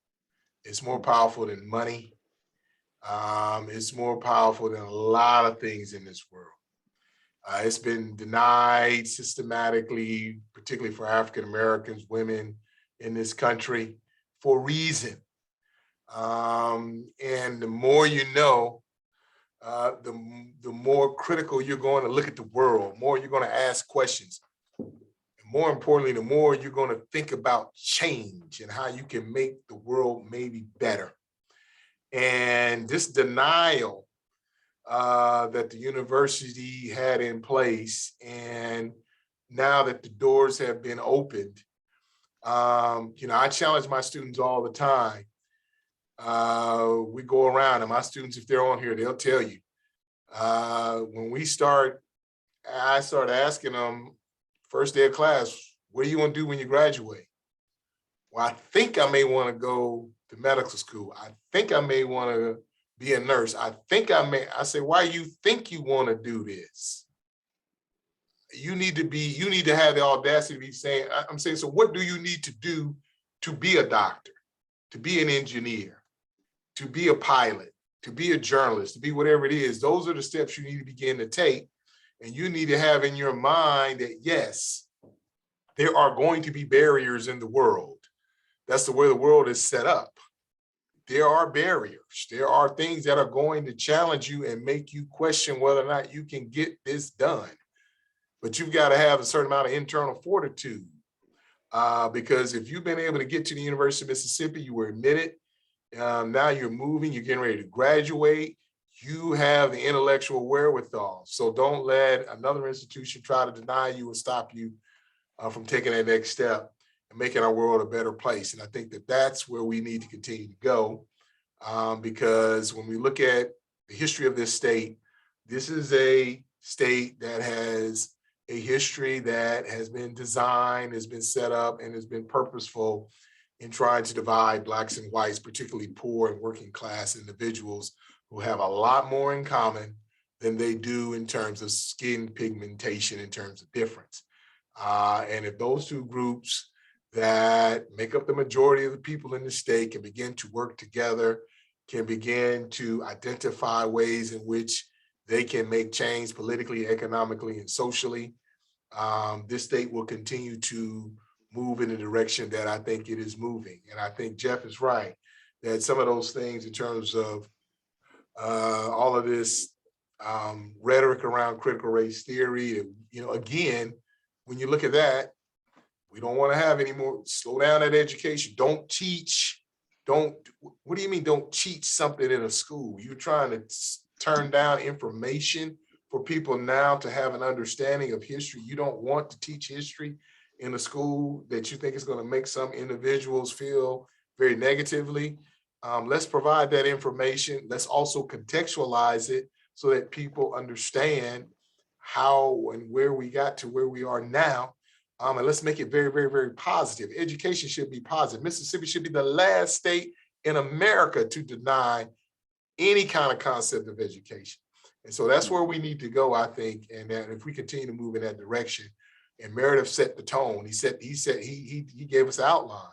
It's more powerful than money. It's more powerful than a lot of things in this world. It's been denied systematically, particularly for African Americans, women in this country, for a reason. And the more you know, the more critical you're going to look at the world, more you're going to ask questions. And more importantly, the more you're going to think about change and how you can make the world maybe better. And this denial that the university had in place, and now that the doors have been opened, I challenge my students all the time. We go around, and my students, if they're on here, they'll tell you. When I start asking them first day of class, what do you want to do when you graduate? Well, I think I may want to go to medical school. I think I may want to be a nurse. I say, why you think you want to do this? You need to have the audacity to be saying, I'm saying, so what do you need to do to be a doctor, to be an engineer, to be a pilot, to be a journalist, to be whatever it is? Those are the steps you need to begin to take. And you need to have in your mind that, yes, there are going to be barriers in the world. That's the way the world is set up. There are barriers. There are things that are going to challenge you and make you question whether or not you can get this done. But you've got to have a certain amount of internal fortitude. Because if you've been able to get to the University of Mississippi, you were admitted. Now you're moving, you're getting ready to graduate. You have the intellectual wherewithal. So don't let another institution try to deny you or stop you from taking that next step and making our world a better place. And I think that that's where we need to continue to go, because when we look at the history of this state, this is a state that has a history that has been designed, has been set up, and has been purposeful in trying to divide Blacks and whites, particularly poor and working class individuals who have a lot more in common than they do in terms of skin pigmentation, in terms of difference. And if those two groups that make up the majority of the people in the state can begin to work together, can begin to identify ways in which they can make change politically, economically, and socially, this state will continue to move in the direction that I think it is moving. And I think Jeff is right, that some of those things in terms of all of this rhetoric around critical race theory. You know, again, when you look at that, we don't want to have any more. Slow down that education. Don't teach. What do you mean don't teach something in a school? You're trying to turn down information for people now to have an understanding of history. You don't want to teach history in a school that you think is going to make some individuals feel very negatively. Let's provide that information. Let's also contextualize it so that people understand how and where we got to where we are now. And let's make it very, very, very positive. Education should be positive. Mississippi should be the last state in America to deny any kind of concept of education. And so that's where we need to go, I think. And that if we continue to move in that direction, and Meredith set the tone, he gave us an outline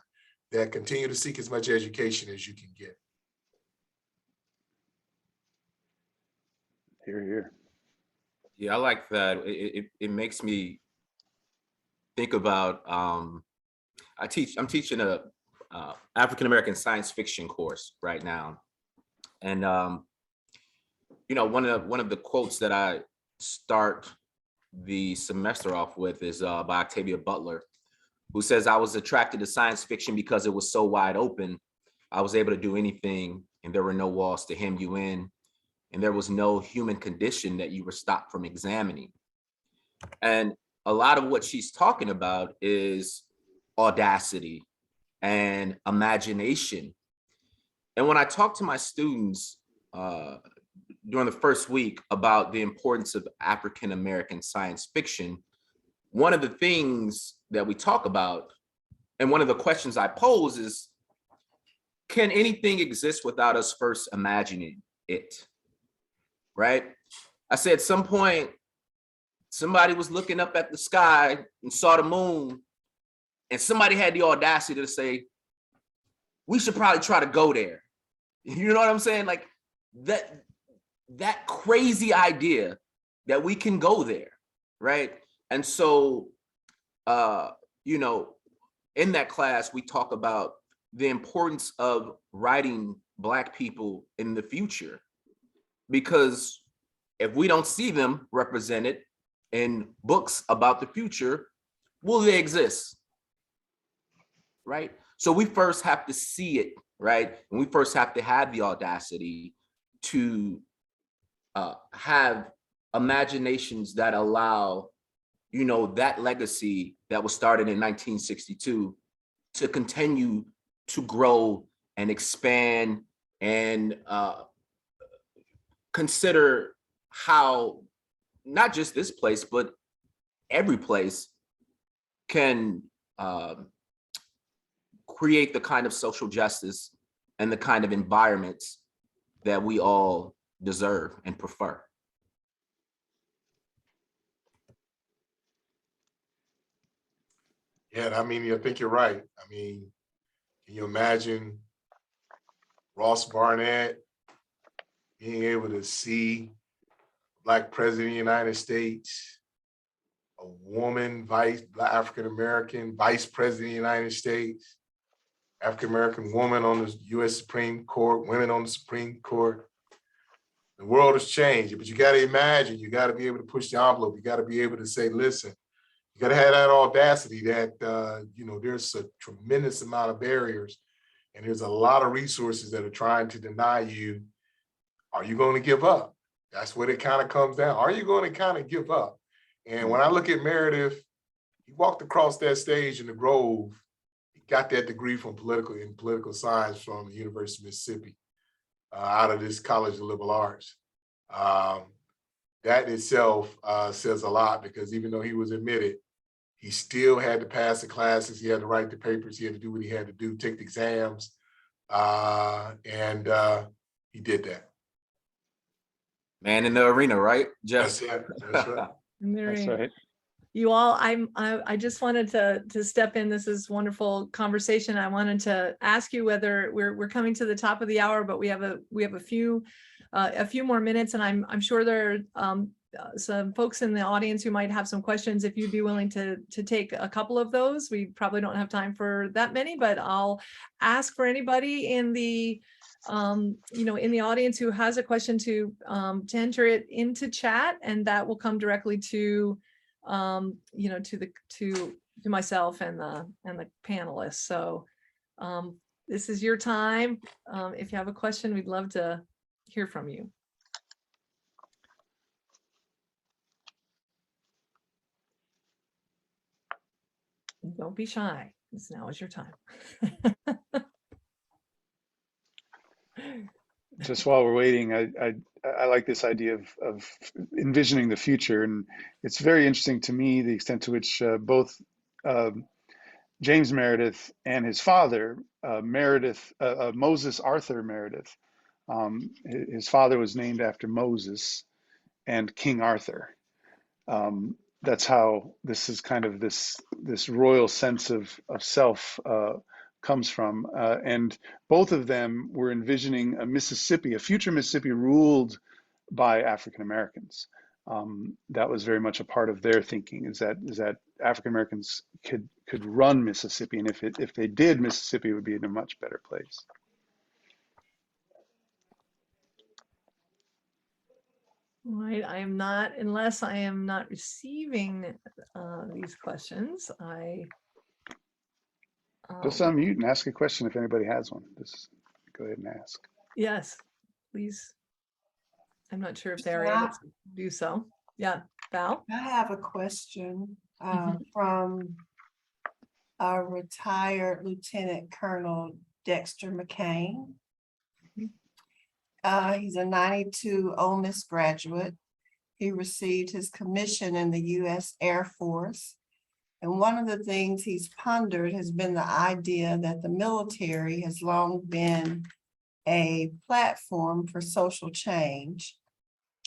that continue to seek as much education as you can get. Here, here. Yeah, I like that. It makes me think about, I'm teaching a African-American science fiction course right now. And, you know, one of the quotes that I start the semester off with is by Octavia Butler, who says, "I was attracted to science fiction because it was so wide open. I was able to do anything and there were no walls to hem you in. And there was no human condition that you were stopped from examining." And a lot of what she's talking about is audacity and imagination. And when I talk to my students during the first week about the importance of African-American science fiction, one of the things that we talk about, and one of the questions I pose is, can anything exist without us first imagining it? Right? I said at some point, somebody was looking up at the sky and saw the moon, and somebody had the audacity to say, we should probably try to go there. You know what I'm saying? Like that crazy idea that we can go there, right? And so, you know, in that class, we talk about the importance of writing Black people in the future, because if we don't see them represented in books about the future, will they exist, right? So we first have to see it, right? And we first have to have the audacity to have imaginations that allow, you know, that legacy that was started in 1962 to continue to grow and expand and consider how not just this place, but every place can create the kind of social justice and the kind of environments that we all deserve and prefer. Yeah, I mean, I think you're right. I mean, can you imagine Ross Barnett being able to see Black president of the United States, a woman, African-American vice president of the United States, African-American woman on the US Supreme Court, women on the Supreme Court. The world has changed, but you got to imagine, you got to be able to push the envelope. You got to be able to say, listen, you got to have that audacity that, you know, there's a tremendous amount of barriers and there's a lot of resources that are trying to deny you. Are you going to give up? That's what it kind of comes down. Are you going to kind of give up? And when I look at Meredith, he walked across that stage in the Grove. He got that degree from political science from the University of Mississippi, out of this College of Liberal Arts. That itself says a lot, because even though he was admitted, he still had to pass the classes. He had to write the papers. He had to do what he had to do, take the exams. And he did that. Man in the arena, right, Jeff? That's it. That's right. That's right. You all, I just wanted to step in. This is wonderful conversation. I wanted to ask you whether we're coming to the top of the hour, but we have a few more minutes, and I'm sure there are some folks in the audience who might have some questions, if you'd be willing to take a couple of those. We probably don't have time for that many, but I'll ask for anybody in the in the audience who has a question to enter it into chat, and that will come directly to to myself and the panelists. So this is your time. If you have a question, we'd love to hear from you. Don't be shy. Now is your time. Just while we're waiting, I like this idea of envisioning the future, and it's very interesting to me the extent to which both James Meredith and his father, Moses Arthur Meredith, his father was named after Moses and King Arthur. That's how this is kind of this royal sense of self comes from. And both of them were envisioning a future Mississippi ruled by African Americans. That was very much a part of their thinking, is that African Americans could run Mississippi, and if they did, Mississippi would be in a much better place. All right, unless I am not receiving these questions, Just unmute and ask a question if anybody has one. Just go ahead and ask. yes, please. I'm not sure if they're able to do so. Yeah, Val? I have a question from our retired Lieutenant Colonel Dexter McCain. He's a 92 Ole Miss graduate. He received his commission in the U.S. Air Force. And one of the things he's pondered has been the idea that the military has long been a platform for social change.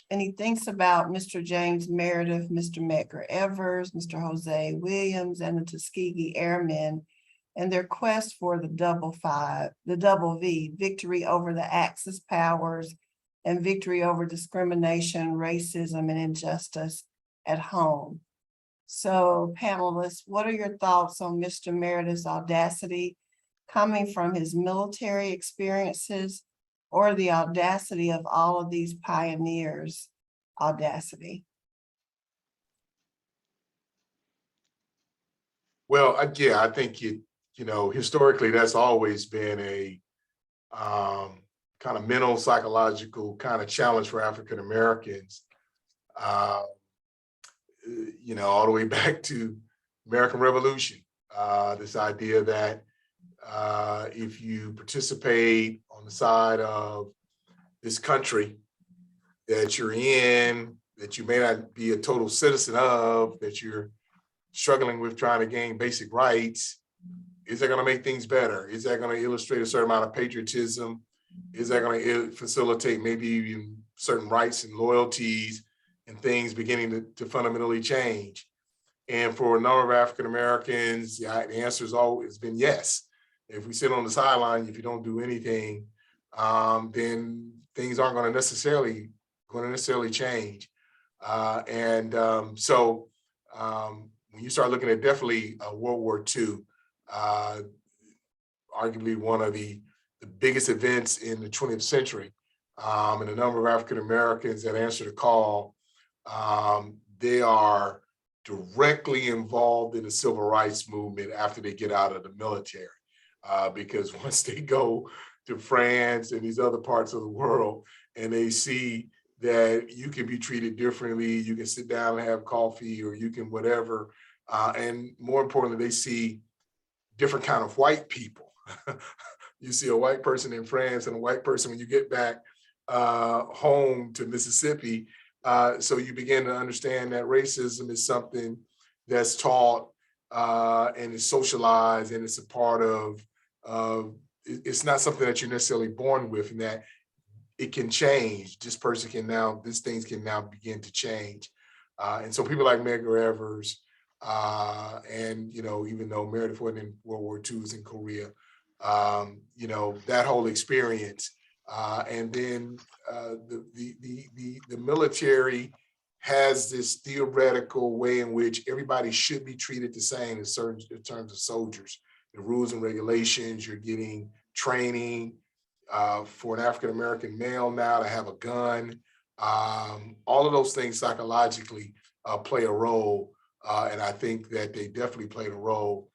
And he thinks about Mr. James Meredith, Mr. Medgar Evers, Mr. Jose Williams, and the Tuskegee Airmen, and their quest for the double V, victory over the Axis powers and victory over discrimination, racism, and injustice at home. So panelists, what are your thoughts on Mr. Meredith's audacity coming from his military experiences, or the audacity of all of these pioneers' audacity? Well, yeah, I think historically that's always been a kind of mental, psychological kind of challenge for African Americans. All the way back to American Revolution, this idea that if you participate on the side of this country that you're in, that you may not be a total citizen of, that you're struggling with trying to gain basic rights, is that going to make things better? Is that going to illustrate a certain amount of patriotism? Is that going to facilitate maybe even certain rights and loyalties and things beginning to fundamentally change? And for a number of African Americans, the answer has always been yes. If we sit on the sideline, if you don't do anything, then things aren't going to necessarily change. So when you start looking at definitely World War II, arguably one of the biggest events in the 20th century, and a number of African Americans that answer the call, they are directly involved in the civil rights movement after they get out of the military. Because once they go to France and these other parts of the world and they see that you can be treated differently, you can sit down and have coffee, or you can whatever, and more importantly, they see different kind of white people. You see a white person in France and a white person when you get back home to Mississippi. So you begin to understand that racism is something that's taught and is socialized, and it's a part of, it's not something that you're necessarily born with, and that it can change. These things can now begin to change. And so people like Medgar Evers, and, even though Meredith wasn't in World War II, was in Korea, that whole experience. And then the military has this theoretical way in which everybody should be treated the same in terms of soldiers. The rules and regulations, you're getting training for an African-American male now to have a gun. All of those things psychologically play a role. And I think that they definitely played a role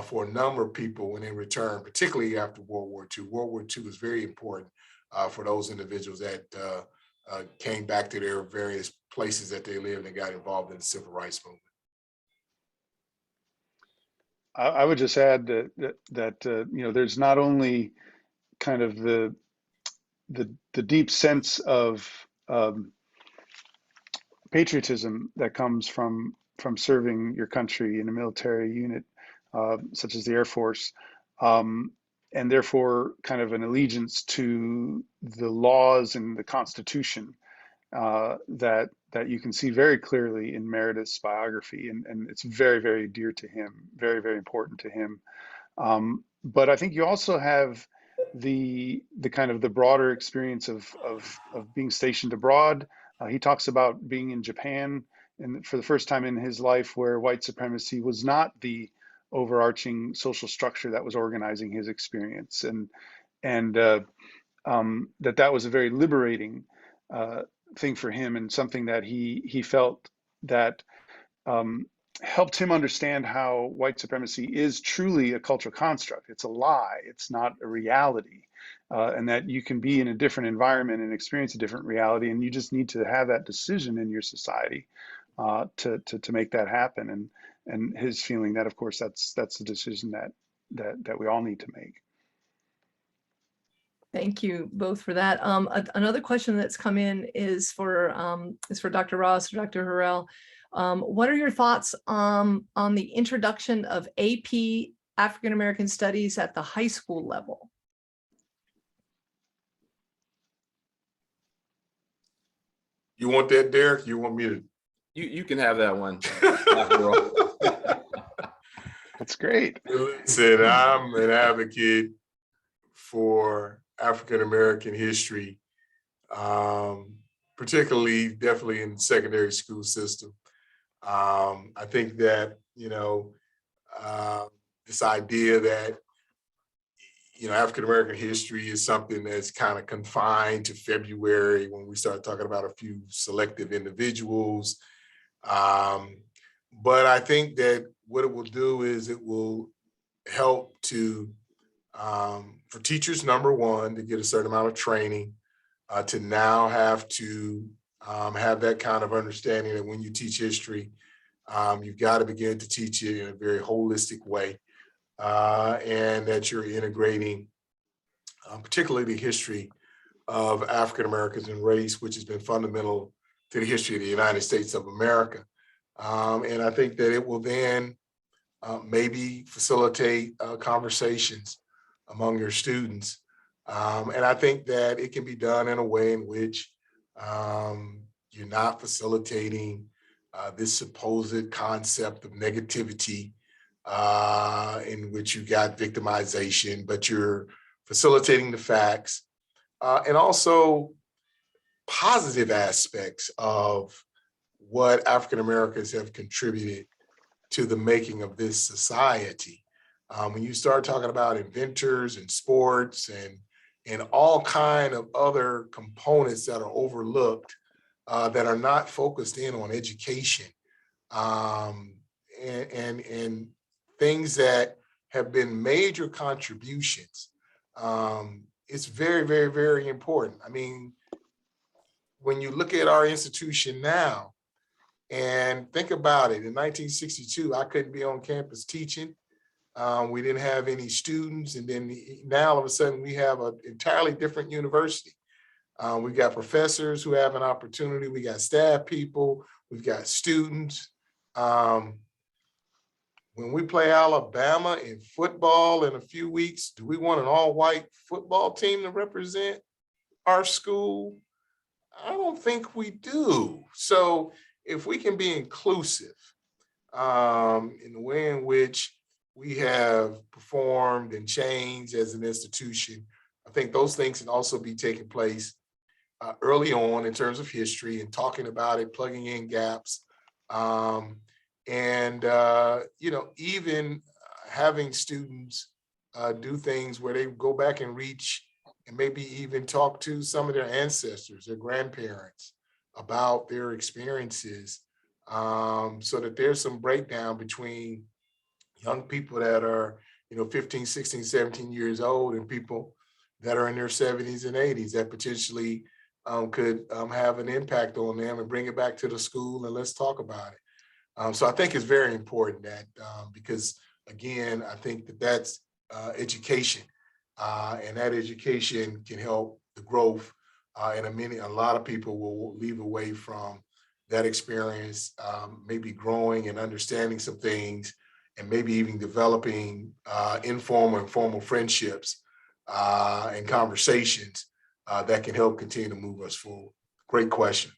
for a number of people when they returned, particularly after World War II. World War II was very important for those individuals that came back to their various places that they lived and got involved in the civil rights movement. I would just add that you know, there's not only kind of the deep sense of patriotism that comes from serving your country in a military unit such as the Air Force, and therefore kind of an allegiance to the laws and the Constitution that you can see very clearly in Meredith's biography, and it's very, very dear to him, very, very important to him. But I think you also have the kind of the broader experience of being stationed abroad. He talks about being in Japan, and for the first time in his life, where white supremacy was not the overarching social structure that was organizing his experience, and that was a very liberating thing for him, and something that he felt that helped him understand how white supremacy is truly a cultural construct. It's a lie. It's not a reality. And that you can be in a different environment and experience a different reality, and you just need to have that decision in your society to make that happen. And his feeling that, of course, that's the decision that we all need to make. Thank you both for that. Another question that's come in is for Dr. Ross or Dr. Harrell. What are your thoughts on the introduction of AP African American Studies at the high school level? You want that, Derrick? You want me to? You can have that one. That's great. Listen, I'm an advocate for African American history, particularly definitely in the secondary school system. I think that, you know, this idea that, you know, African American history is something that's kind of confined to February when we start talking about a few selective individuals. But I think that what it will do is it will help to, for teachers, number one, to get a certain amount of training, to now have to have that kind of understanding that when you teach history, you've got to begin to teach it in a very holistic way, and that you're integrating particularly the history of African Americans and race, which has been fundamental to the history of the United States of America. And I think that it will then maybe facilitate conversations among your students. And I think that it can be done in a way in which you're not facilitating this supposed concept of negativity in which you got victimization, but you're facilitating the facts and also positive aspects of what African Americans have contributed to the making of this society. When you start talking about inventors and sports and all kind of other components that are overlooked, that are not focused in on education, and things that have been major contributions, it's very, very, very important. I mean, when you look at our institution now and think about it, in 1962, I couldn't be on campus teaching. We didn't have any students. And then now all of a sudden we have an entirely different university. We've got professors who have an opportunity. We got staff people, we've got students. When we play Alabama in football in a few weeks, do we want an all-white football team to represent our school? I don't think we do. So if we can be inclusive in the way in which we have performed and changed as an institution, I think those things can also be taking place early on in terms of history and talking about it, plugging in gaps. Even having students do things where they go back and reach and maybe even talk to some of their ancestors, their grandparents about their experiences, so that there's some breakdown between young people that are 15, 16, 17 years old and people that are in their 70s and 80s that potentially could have an impact on them, and bring it back to the school and let's talk about it. So I think it's very important that because again, I think that's education, and that education can help the growth, and a lot of people will leave away from that experience, maybe growing and understanding some things, and maybe even developing informal and formal friendships and conversations that can help continue to move us forward. Great question.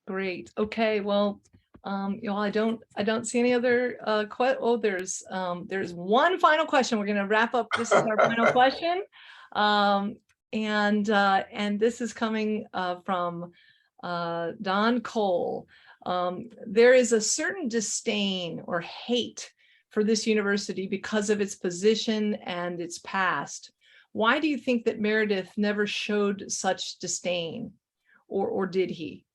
Great. Okay. Well, I don't see any other there's one final question. We're going to wrap up. This is our final question. And this is coming from Don Cole. There is a certain disdain or hate for this university because of its position and its past. Why do you think that Meredith never showed such disdain, or did he?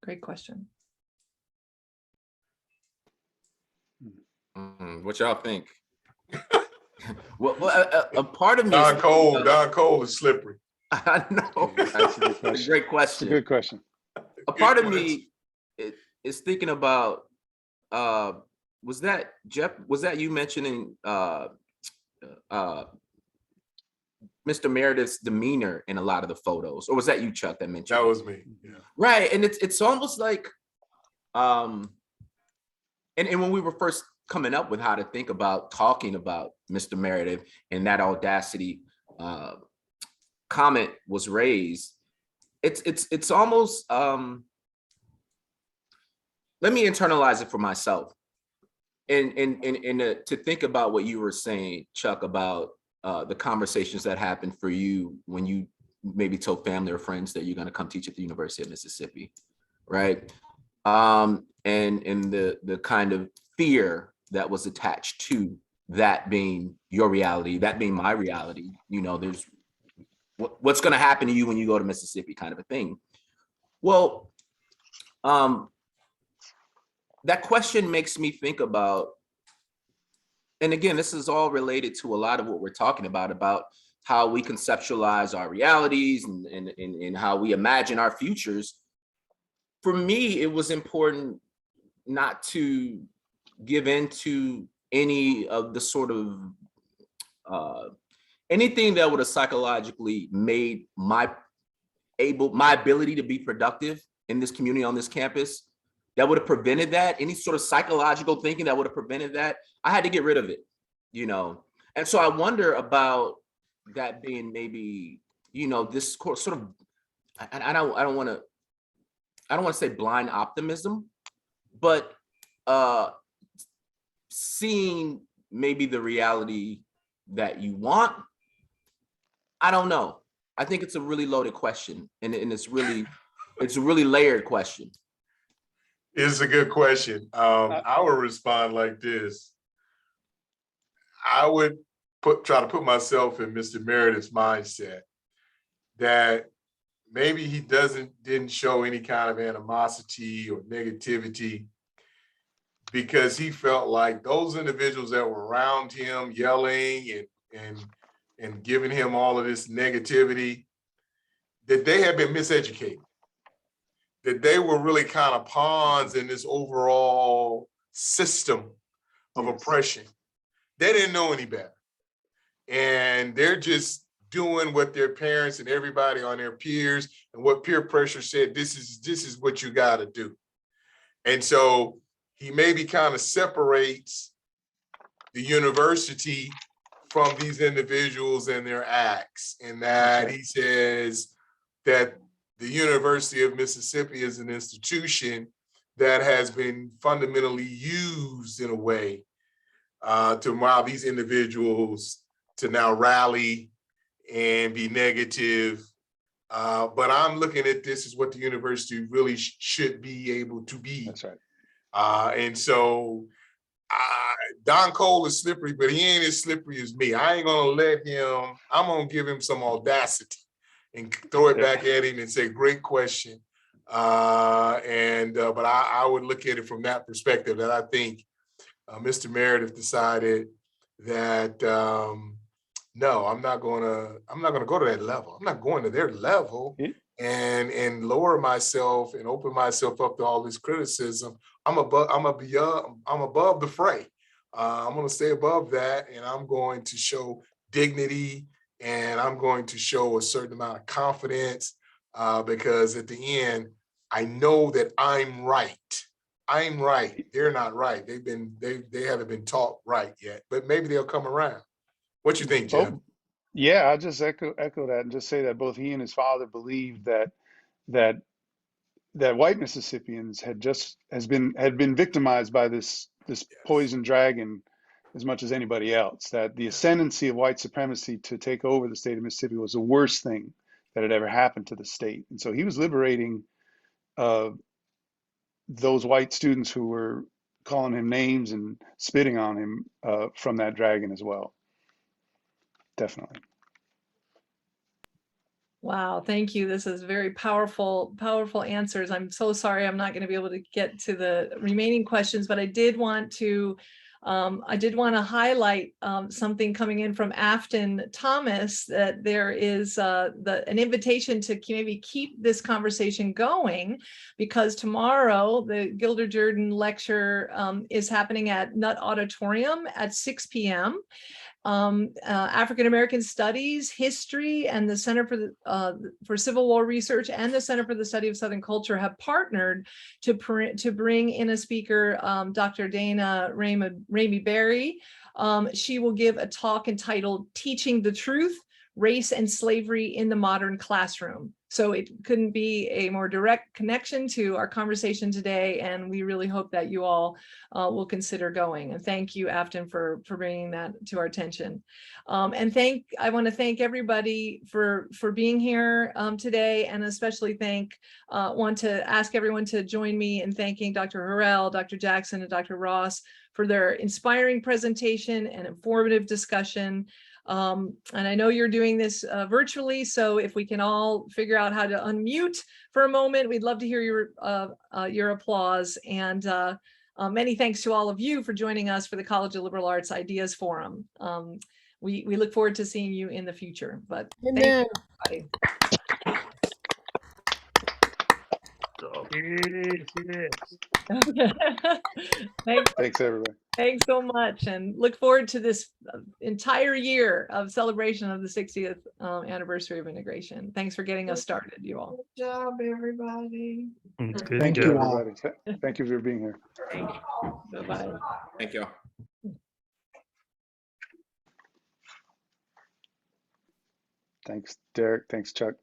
Great question. What y'all think? Well, a part of me. Don Cole is slippery. I know. That's a good question. It's a great question. It's a good question. A part of me is thinking about, was that Jeff? Was that you mentioning Mr. Meredith's demeanor in a lot of the photos, or was that you, Chuck, that mentioned? That was me. Yeah. Right, and it's almost like, and when we were first coming up with how to think about talking about Mr. Meredith, and that Audacity comment was raised, it's almost, let me internalize it for myself, and to think about what you were saying, Chuck, about the conversations that happened for you when you maybe told family or friends that you're going to come teach at the University of Mississippi, right? And the kind of fear that was attached to that being your reality, that being my reality. There's what's going to happen to you when you go to Mississippi, kind of a thing. Well, that question makes me think about, and again, this is all related to a lot of what we're talking about how we conceptualize our realities and how we imagine our futures. For me, it was important not to give into any of the sort of anything that would have psychologically made my ability to be productive in this community, on this campus, that would have prevented that. Any sort of psychological thinking that would have prevented that, I had to get rid of it, And so I wonder about that being maybe, this sort of, I don't want to say blind optimism, but seeing maybe the reality that you want. I don't know. I think it's a really loaded question, and it's a really layered question. It's a good question. I would respond like this. I would try to put myself in Mr. Meredith's mindset, that maybe he didn't show any kind of animosity or negativity because he felt like those individuals that were around him yelling and giving him all of this negativity, that they had been miseducated, that they were really kind of pawns in this overall system of oppression. They didn't know any better. And they're just doing what their parents and everybody on their peers and what peer pressure said, this is what you got to do. And so he maybe kind of separates the university from these individuals and their acts, in that he says that the University of Mississippi is an institution that has been fundamentally used in a way to allow these individuals to now rally and be negative. But I'm looking at this as what the university really should be able to be. That's right. And so Don Cole is slippery, but he ain't as slippery as me. I ain't gonna let him, I'm gonna give him some audacity and throw it back at him and say, great question. But I would look at it from that perspective, that I think Mr. Meredith decided that no, I'm not gonna go to that level. I'm not going to their level and lower myself and open myself up to all this criticism. I'm above the fray. I'm gonna stay above that, and I'm going to show dignity, and I'm going to show a certain amount of confidence, because at the end, I know that I'm right. I'm right. They're not right. They haven't been taught right yet, but maybe they'll come around. What you think, Jeff? Yeah, I'll just echo that and just say that both he and his father believed that white Mississippians had been victimized by this poison dragon as much as anybody else. That the ascendancy of white supremacy to take over the state of Mississippi was the worst thing that had ever happened to the state. And so he was liberating those white students who were calling him names and spitting on him from that dragon as well. Definitely. Wow, thank you. This is very powerful, powerful answers. I'm so sorry I'm not going to be able to get to the remaining questions, but I did want to highlight something coming in from Afton Thomas, that there is an invitation to maybe keep this conversation going, because tomorrow the Gilder Jordan lecture is happening at Nutt Auditorium at 6 p.m. African-American Studies, History, and the Center for Civil War Research and the Center for the Study of Southern Culture have partnered to bring in a speaker, Dr. Dana Ramey Berry. She will give a talk entitled "Teaching the Truth, Race and Slavery in the Modern Classroom." So it couldn't be a more direct connection to our conversation today, and we really hope that you all will consider going. And thank you, Afton, for bringing that to our attention. And I want to thank everybody for being here today, and especially want to ask everyone to join me in thanking Dr. Harrell, Dr. Jackson, and Dr. Ross for their inspiring presentation and informative discussion. And I know you're doing this virtually, so if we can all figure out how to unmute for a moment, we'd love to hear your applause. And many thanks to all of you for joining us for the College of Liberal Arts Ideas Forum. We look forward to seeing you in the future. But thank you, everybody. Thanks, everybody. Thanks so much, and look forward to this entire year of celebration of the 60th anniversary of integration. Thanks for getting us started, you all. Good job, everybody. Thank you, everybody. Thank you for being here. Thank you. Bye-bye. Thank you. Thanks, Derrick. Thanks, Chuck.